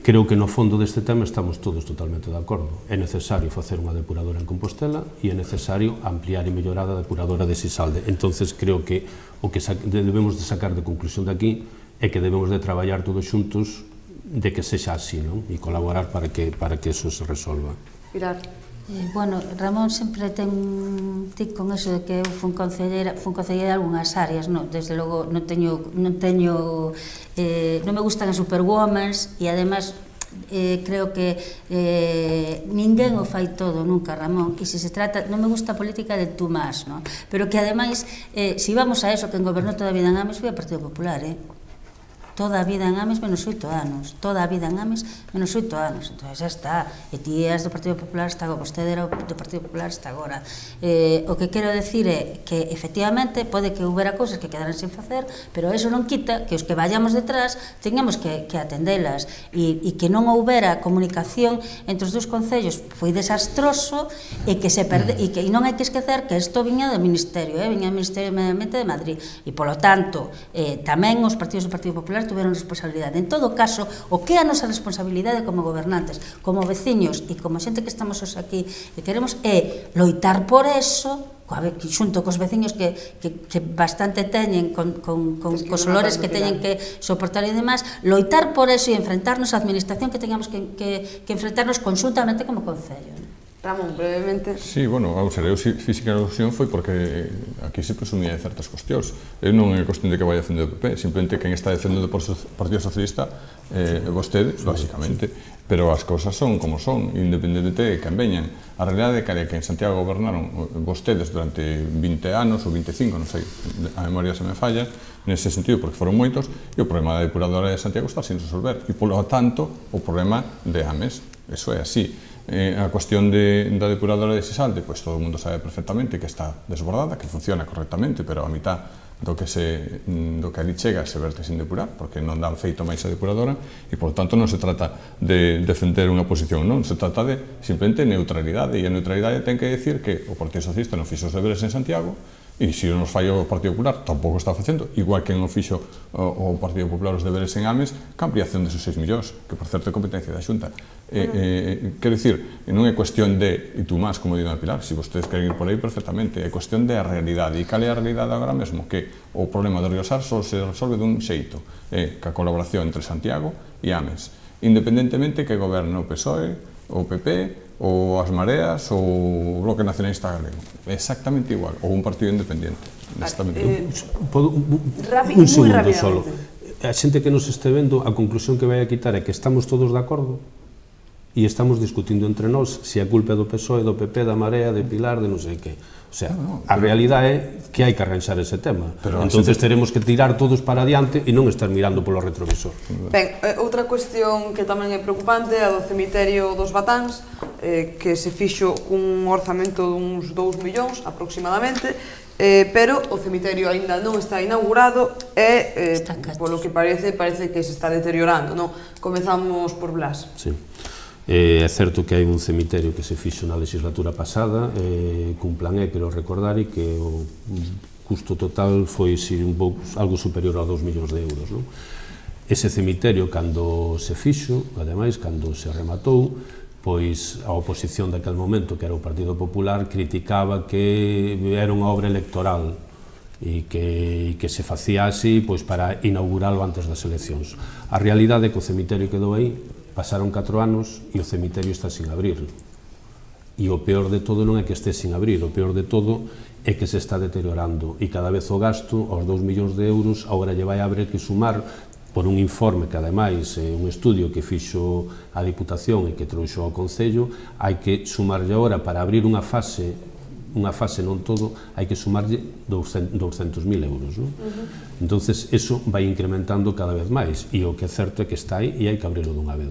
Creo que no fondo deste tema estamos todos totalmente de acordo. É necesario facer unha depuradora en Compostela e é necesario ampliar e mellorar a depuradora de Sisalde. Entonces creo que o que debemos de sacar de conclusión de aquí é que debemos de traballar todos xuntos de que sexa así, e colaborar para que eso se resolva. Pilar. Bueno, Ramón sempre ten un tic con eso de que eu fun concelleira de algunhas áreas, desde logo non me gustan as superwomans e ademais creo que ninguén o fai todo nunca, Ramón, e se trata, non me gusta a política de tú más, pero que ademais, se vamos a eso, que en gobernou toda a vida en Ames foi o Partido Popular, toda a vida en Ames menos 8 anos, toda a vida en Ames menos 8 anos, entón xa está, e ti eras do Partido Popular hasta agora, vostede era do Partido Popular hasta agora. O que quero decir é que efectivamente pode que houbera cousas que quedaran sin facer, pero eso non quita que os que vayamos detrás teñamos que atendelas, e que non houbera comunicación entre os dous concellos foi desastroso, e que se perde, e que non hai que esquecer que isto viña do Ministerio, viña do Ministerio de Medio Ambiente de Madrid, e polo tanto tamén os partidos do Partido Popular tuveron responsabilidade. En todo caso, o que é a nosa responsabilidade como gobernantes, como veciños e como xente que estamos hoxe aquí e queremos é loitar por eso, xunto cos veciños que bastante teñen cos olores que teñen que soportar e demais, loitar por eso e enfrentarnos á administración que teñamos que enfrentarnos conxuntamente como concello. Ramón, brevemente. Sí, bueno, eu física na alusión foi porque aquí se presumía de certas cuestións. Non é cuestión de que vai a defender o PP, simplemente quen está defendendo por o Partido Socialista vostede, basicamente. Pero as cousas son como son, independentemente de quen veñan. A realidade é que en Santiago gobernaron vostedes durante 20 anos ou 25, non sei, a memoria se me falla, nese sentido, porque foron moitos, e o problema da depuradora de Santiago está sin resolver. E, polo tanto, o problema de Ames. Eso é así. A cuestión da depuradora de Sisalde, pois todo o mundo sabe perfectamente que está desbordada, que funciona correctamente, pero a mitad do que ali chega se verte sin depurar, porque non dan feito máis a depuradora, e, por tanto, non se trata de defender unha posición, non, se trata de simplemente neutralidade, e a neutralidade ten que decir que o Partido Socialista non fixo os deberes en Santiago, e se non os fai o Partido Popular, tampouco está facendo, igual que non fixo o Partido Popular os deberes en Ames, que ampliación deses 6 millóns, que por certo é competencia da Xunta. Quero dicir, non é cuestión de, e tú máis, como digo na Pilar, se vostedes queren ir por aí perfectamente, é cuestión de a realidade, e cal é a realidade agora mesmo? Que o problema do Río Sar só se resolve dun xeito, é ca colaboración entre Santiago e Ames, independentemente que goberna o PSOE, o PP, ou as Mareas, ou o Bloque Nacionalista Galego. É exactamente igual, ou un partido independiente. Un segundo solo. A xente que nos este vendo, a conclusión que vai a quitar é que estamos todos de acordo e estamos discutindo entre nós se a culpa é do PSOE, do PP, da Marea, de Pilar, de non sei que. O sea, a realidade é que hai que arranxar ese tema. Entonces teremos que tirar todos para adiante e non estar mirando polo retrovisor. Ben, outra cuestión que tamén é preocupante é a do cemiterio dos Batáns, que se fixo cun orzamento duns 2 millóns aproximadamente, pero o cemiterio aínda non está inaugurado e, polo que parece que se está deteriorando, non? Comezamos por Blas. Sí. É certo que hai un cemiterio que se fixo na legislatura pasada, cun plan E, quero recordar, e que o custo total foi algo superior a 2 millóns de euros. Ese cemiterio, cando se fixo, ademais, cando se rematou, pois a oposición daquel momento, que era o Partido Popular, criticaba que era unha obra electoral e que se facía así para inauguralo antes das eleccións. A realidade é que o cemiterio quedou aí, pasaron 4 anos e o cemiterio está sin abrir. E o peor de todo non é que este sin abrir, o peor de todo é que se está deteriorando e cada vez o gasto, aos 2 millóns de euros, agora lle vai haber que sumar por un informe que, ademais, é un estudio que fixo a Diputación e que trouxo ao Concello, hai que sumarlle agora para abrir unha fase non todo, hai que sumarlle 200.000 euros. Entonces, eso vai incrementando cada vez máis, e o que é certo é que está aí e hai que abrirlo dunha vez.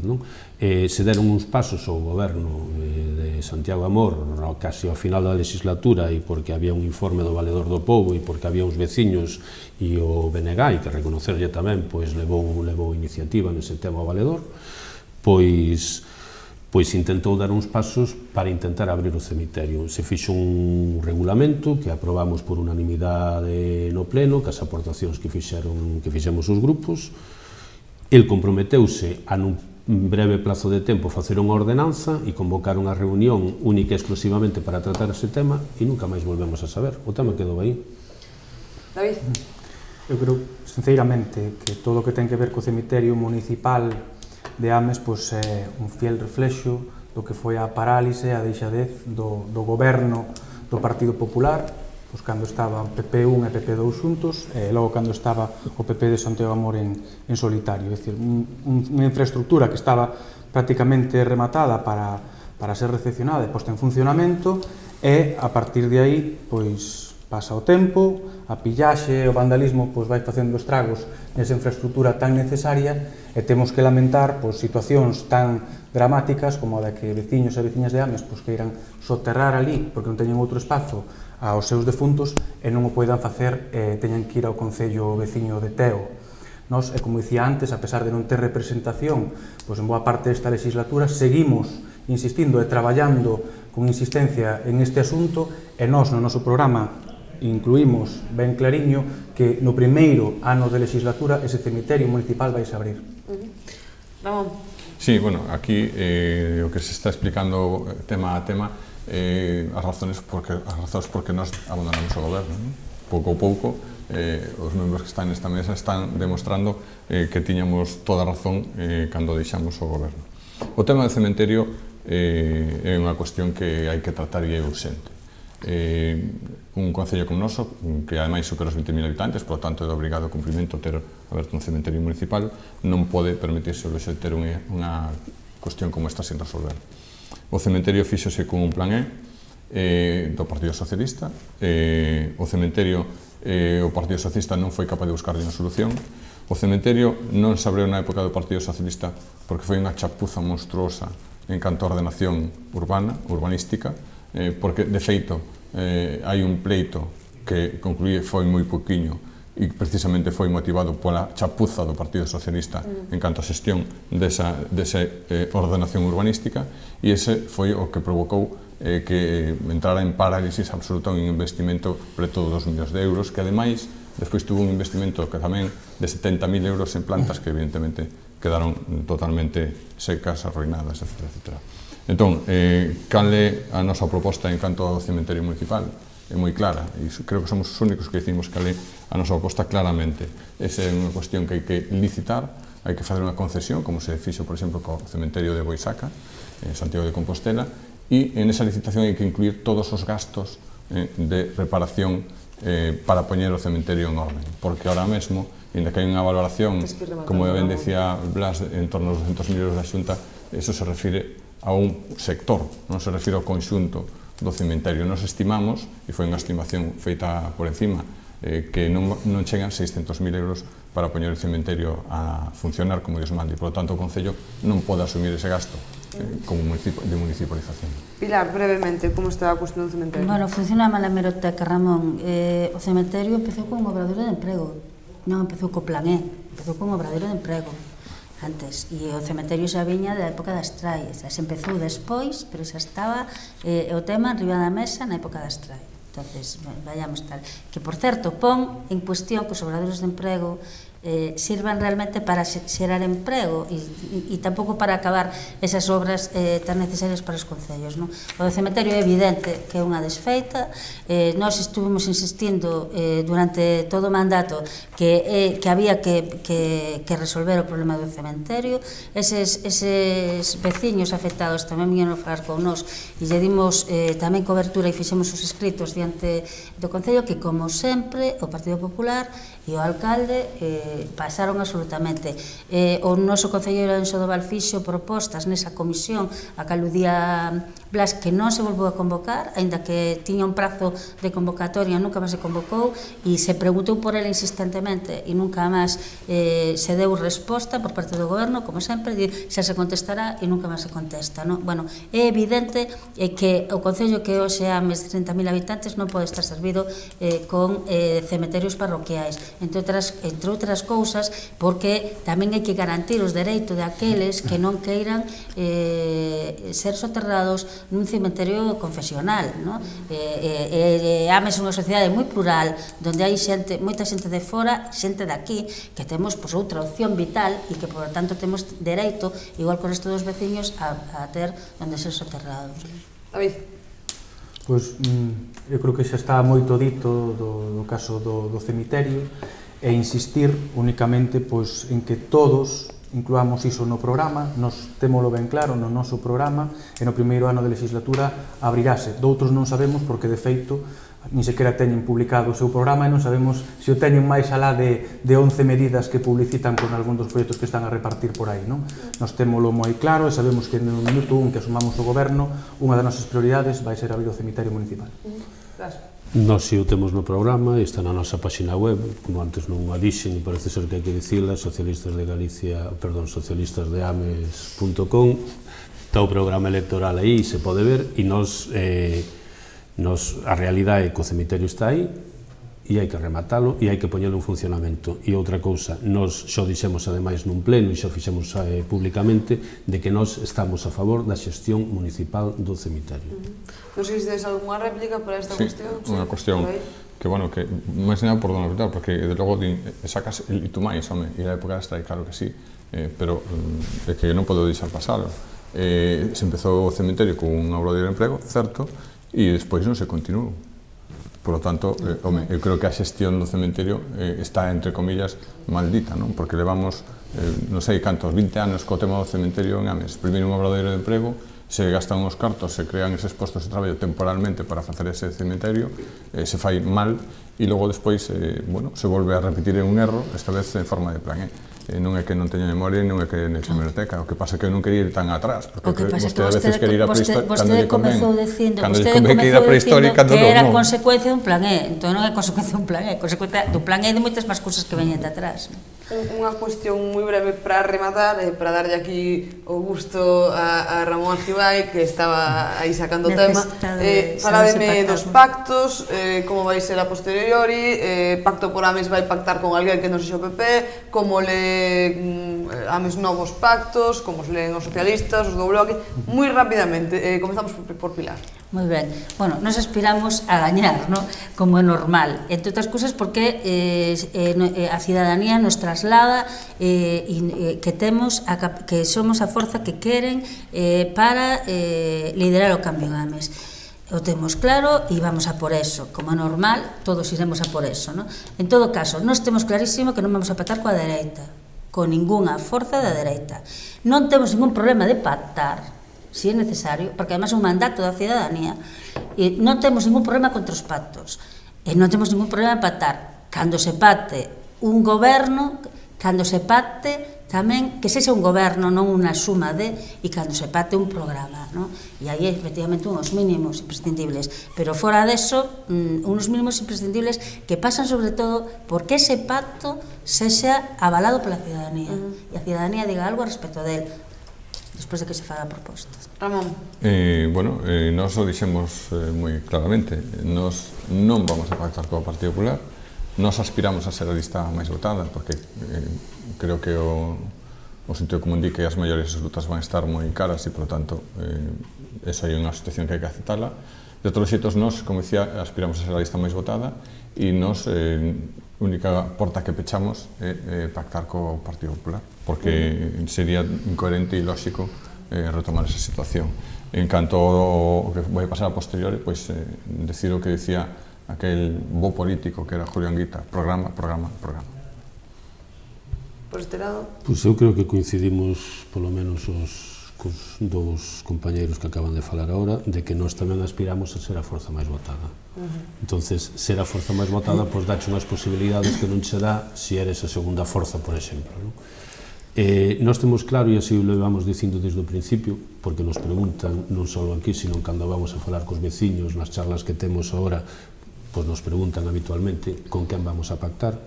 Se deron uns pasos ao goberno de Santiago Amor casi ao final da legislatura, e porque había un informe do Valedor do Pobo e porque había uns veciños e o BNG, e que reconocerlle tamén, levou iniciativa nese tema ao Valedor, pois intentou dar uns pasos para intentar abrir o cemiterio. Se fixo un regulamento que aprobamos por unanimidade no pleno, que as aportacións que fixemos os grupos. El comprometeuse a nun breve plazo de tempo facer unha ordenanza e convocar unha reunión única e exclusivamente para tratar ese tema, e nunca máis volvemos a saber. O tema quedou aí. David? Eu creo, sinceramente, que todo o que ten que ver co cemiterio municipal de Ames é un fiel reflexo do que foi a parálise, a deixadez do goberno do Partido Popular, cando estaban PP1 e PP2 xuntos, e logo cando estaba o PP de Santiago Amor en solitario. É dicir, unha infraestructura que estaba prácticamente rematada para ser recepcionada e posta en funcionamento, e a partir de aí pasa o tempo, a pillaxe e o vandalismo vai facendo estragos nesa infraestructura tan necesaria e temos que lamentar situacións tan dramáticas como a da que veciños e veciñas de Ames queiran soterrar ali porque non teñen outro espazo aos seus defuntos e non o poidan facer e teñan que ir ao concello veciño de Teo. Nós, como dicía antes, a pesar de non ter representación en boa parte desta legislatura, seguimos insistindo e traballando con insistencia en este asunto e nós no noso programa incluímos ben clariño que no primeiro ano de legislatura ese cemiterio municipal vai se abrir. Ramón. Sí, bueno, aquí o que se está explicando tema a tema as razones porque nós abandonamos o goberno. Pouco a pouco os membros que están nesta mesa están demostrando que tiñamos toda a razón cando deixamos o goberno. O tema do cementerio é unha cuestión que hai que tratar e é urxente. Un concello como noso, que ademais supera os 20.000 habitantes, por lo tanto é de obrigado cumprimento ter aberto un cementerio municipal, non pode permitirse o luxo de ter unha cuestión como esta sin resolver. O cementerio fíxose con un plan do Partido Socialista, o cementerio o Partido Socialista non foi capaz de buscar unha solución. O cementerio non se abriu na época do Partido Socialista porque foi unha chapuza monstruosa en canto a ordenación urbanística, porque, de feito, hai un pleito que concluí foi moi poquinho e precisamente foi motivado pola chapuza do Partido Socialista en canto a xestión desa ordenación urbanística e ese foi o que provocou que entrara en parálisis absoluta un investimento preto de 2 millóns de euros que ademais despois tuvo un investimento que tamén de 70.000 euros en plantas que evidentemente quedaron totalmente secas, arruinadas, etc. Entón, cal é a nosa proposta en canto ao cementerio municipal? É moi clara e creo que somos os únicos que dicimos cal é a nosa proposta claramente. Esa é unha cuestión que hai que licitar, hai que fazer unha concesión como se fixo, por exemplo, co cementerio de Boisaca en Santiago de Compostela e en esa licitación hai que incluir todos os gastos de reparación para poñer o cementerio en orden, porque ahora mesmo, ainda que hai unha valoración, como ben decía Blas, en torno aos 200.000 euros da Xunta, eso se refire a un sector, non se refire ao conxunto do cementerio. Nos estimamos, e foi unha estimación feita por encima, que non chegan 600.000 euros para poñer o cementerio a funcionar como Dios mande. Por lo tanto, o Concello non pode asumir ese gasto como de municipalización. Pilar, brevemente, como está a cuestión do cementerio? Bueno, funciona mal a hemeroteca, Ramón. O cementerio empezou con un obradoiro de emprego, non empezou co plan E, empezou con un obradoiro de emprego antes, e o cementerio xa viña da época das TRAI, xa se empezou despois, pero xa estaba o tema enriba da mesa na época das TRAI. Entonces, vayamos tal. Que, por certo, pon en cuestión que os obradoiros de emprego sirvan realmente para xerar emprego e tampouco para acabar esas obras tan necesarias para os concellos. O do cementerio é evidente que é unha desfeita. Nós estuvimos insistindo durante todo o mandato que había que resolver o problema do cementerio. Eses veciños afectados tamén viñeron a falar con nós e lle dimos tamén cobertura e fixemos os escritos diante do concello que, como sempre, o Partido Popular e o alcalde pasaron absolutamente. O noso concelleiro Enzo do Val fixo propostas nesa comisión a que aludía Blas que non se volveu a convocar, aínda que tiña un prazo de convocatoria, nunca máis se convocou e se preguntou por ele insistentemente e nunca máis se deu resposta por parte do goberno, como sempre, xa se contestará e nunca máis se contesta. Bueno, é evidente que o concello que hoxe é a máis de 30.000 habitantes non pode estar servido con cementerios parroquiais, entre outras cousas, porque tamén hai que garantir os dereitos daqueles que non queiran ser soterrados nun cementerio confesional. Ames unha sociedade moi plural, onde hai moita xente de fora, xente de aquí, que temos outra opción vital e que, por lo tanto, temos dereito, igual que o resto dos veciños, a ter onde ser soterrados. David? Pois, eu creo que xa está moito dito do caso do cemiterio, e insistir únicamente en que todos incluamos iso no programa. Nos témolo ben claro no noso programa e no primeiro ano de legislatura abrirase. Doutros non sabemos porque, de feito, nin sequera teñen publicado o seu programa e non sabemos se o teñen máis alá de 11 medidas que publicitan con algún dos proxectos que están a repartir por aí. Nos témolo moi claro e sabemos que no minuto que asumamos o goberno unha das nosas prioridades vai ser abrir o cemiterio municipal. Gracias. Nós si o temos no programa, está na nosa página web, como antes non a dixen, e parece ser que hai que dicila, socialistasdeames.com, está o programa electoral aí, se pode ver, e nos a realidade é que o cemiterio está aí, e hai que rematalo e hai que poñelo en funcionamento. E outra cousa, nos xo dixemos ademais nun pleno e xo fixemos públicamente de que nós estamos a favor da xestión municipal do cemiterio. Non sei se tens algunha réplica para esta cuestión. Sí, unha cuestión que, bueno, que máis nada por dona verdade, porque de logo sacas el itumais, home, e a época está aí, claro que sí, pero é que non podo deixar pasalo. Se empezou o cemiterio con un obradoiro de emprego, certo, e despois non se continuou. Por lo tanto, eu creo que a xestión do cementerio está, entre comillas, maldita, non? Porque levamos, non sei cantos, 20 anos co tema do cementerio en Ames. Primeiro un obradoiro de emprego, se gastan os cartos, se crean eses postos de traballo temporalmente para facer ese cementerio, se fai mal, e logo despois, bueno, se volve a repetir un erro, esta vez en forma de plan, non é que non teña memoria, non é que non hemeroteca, o que pasa é que eu non quería ir tan atrás, porque vostede a veces quería ir a prehistórica, vostede comezou dicindo que era consecuencia dun plan E, entón non é consecuencia dun plan E, consecuencia dun plan E de moitas máis cousas que veñen de atrás. Unha cuestión moi breve para rematar, para darlle aquí o gusto a Ramón Argibay, que estaba aí sacando o tema. Falademe dos pactos, como vai ser a posteriori, Pacto por Ames vai pactar con alguén que non sexa o PP, como le Ames novos pactos, como os leen os socialistas, os do Bloque, moi rapidamente, comezamos por Pilar. Moi ben. Bueno, nos aspiramos a gañar, ¿no? Como é normal. Entre outras cousas porque a cidadanía nos traslada que temos que somos a forza que queren para liderar o cambio en Ames. O temos claro e vamos a por eso. Como é normal, todos iremos a por eso, ¿no? En todo caso, nós temos clarísimo que non vamos a pactar coa dereita, con ningunha forza da dereita. Non temos ningún problema de pactar, se é necesario, porque además é un mandato da cidadanía, e non temos ningún problema contra os pactos, e non temos ningún problema de pactar. Cando se pacte un goberno, cando se pacte tamén que sexa un goberno, non unha suma de, e cando se pacte un programa, ¿no? E aí efectivamente unos mínimos imprescindibles, pero fora deso, unos mínimos imprescindibles que pasan sobre todo porque ese pacto sexa avalado pola cidadanía, e a cidadanía diga algo respecto del, despois de que se faga propostas. Ramón. Bueno, nós o dixemos moi claramente, nós non vamos a pactar co Partido Popular, nós aspiramos a ser a lista máis votada, porque creo que o sentido común di que as maiores absolutas van estar moi caras e, por lo tanto, esa é unha situación que hai que aceptala. De todos os xeitos, nós, como dicía, aspiramos a ser a lista máis votada e nós, única porta que pechamos é pactar co Partido Popular, porque sería incoherente e lóxico retomar esa situación. En canto ao que vai pasar a posteriori, pois decir o que decía aquel bo político que era Julio Anguita, programa, programa, programa. Por este lado? Pois eu creo que coincidimos, polo menos, cos dous compañeiros que acaban de falar agora, de que nós tamén aspiramos a ser a forza máis votada. Entonces, ser a forza máis votada, pois dache unhas posibilidades que non se dá se eres a segunda forza, por exemplo, non? Nós temos claro, e así o levamos dicindo desde o principio, porque nos preguntan, non só aquí, sino cando vamos a falar cos veciños, nas charlas que temos agora, pois nos preguntan habitualmente con quen vamos a pactar,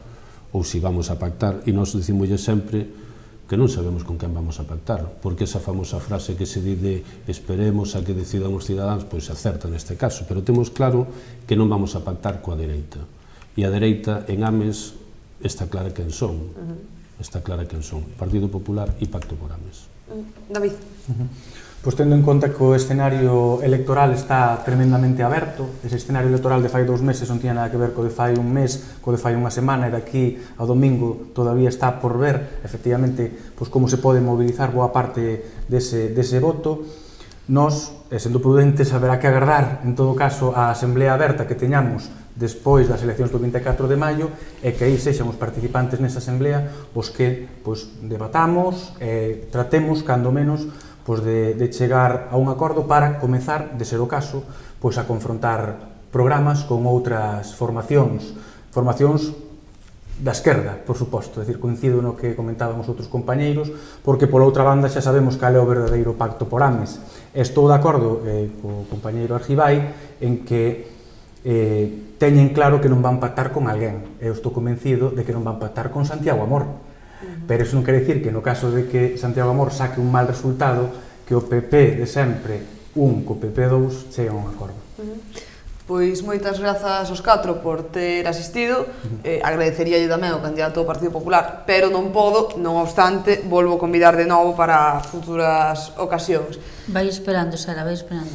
ou se vamos a pactar, e nós dicimoslle sempre que non sabemos con quen vamos a pactar, porque esa famosa frase que se di de esperemos a que decidan os cidadáns, pois acerta neste caso, pero temos claro que non vamos a pactar coa dereita, e a dereita en Ames está clara quen son, está clara quen son, Partido Popular e Pacto por Ames. David. Pois tendo en conta que o escenario electoral está tremendamente aberto, ese escenario electoral de fai 2 meses non tiña nada que ver co de fai un mes, co de fai unha semana, e daqui ao domingo todavía está por ver, efectivamente, pois como se pode mobilizar boa parte dese voto. Nós, sendo prudentes, haberá que agardar, en todo caso, a asamblea aberta que teñamos despois das eleccións do 24 de maio, e que aí sexan os participantes nesa asamblea os que debatamos e tratemos, cando menos, de chegar a un acordo para comezar, de ser o caso, a confrontar programas con outras formacións da esquerda, por suposto, é dicir, coincido no que comentábamos outros compañeiros, porque pola outra banda xa sabemos cal é o verdadeiro pacto por Ames. Estou de acordo co compañeiro Argibay en que teñen claro que non van pactar con alguén. Eu estou convencido de que non van pactar con Santiago Amor. Pero iso non quere dicir que no caso de que Santiago Amor saque un mal resultado, que o PP de sempre, co PP 2, cheguen a un acordo. Pois moitas grazas aos 4 por ter asistido, agradeceríalle tamén ao candidato do Partido Popular, pero non podo, non obstante, volvo a convidar de novo para futuras ocasións. Vai esperando, Sara, vai esperando.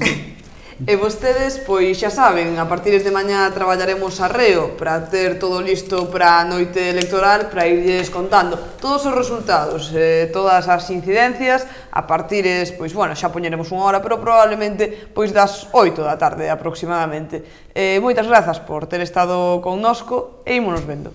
E vostedes, pois xa saben, a partir de mañá traballaremos arreo para ter todo listo para a noite electoral, para irlles contando todos os resultados, todas as incidencias, a partir, pois, bueno, xa poñeremos unha hora, pero probablemente, pois, das 8 da tarde aproximadamente. Moitas grazas por ter estado connosco e ímonos vendo.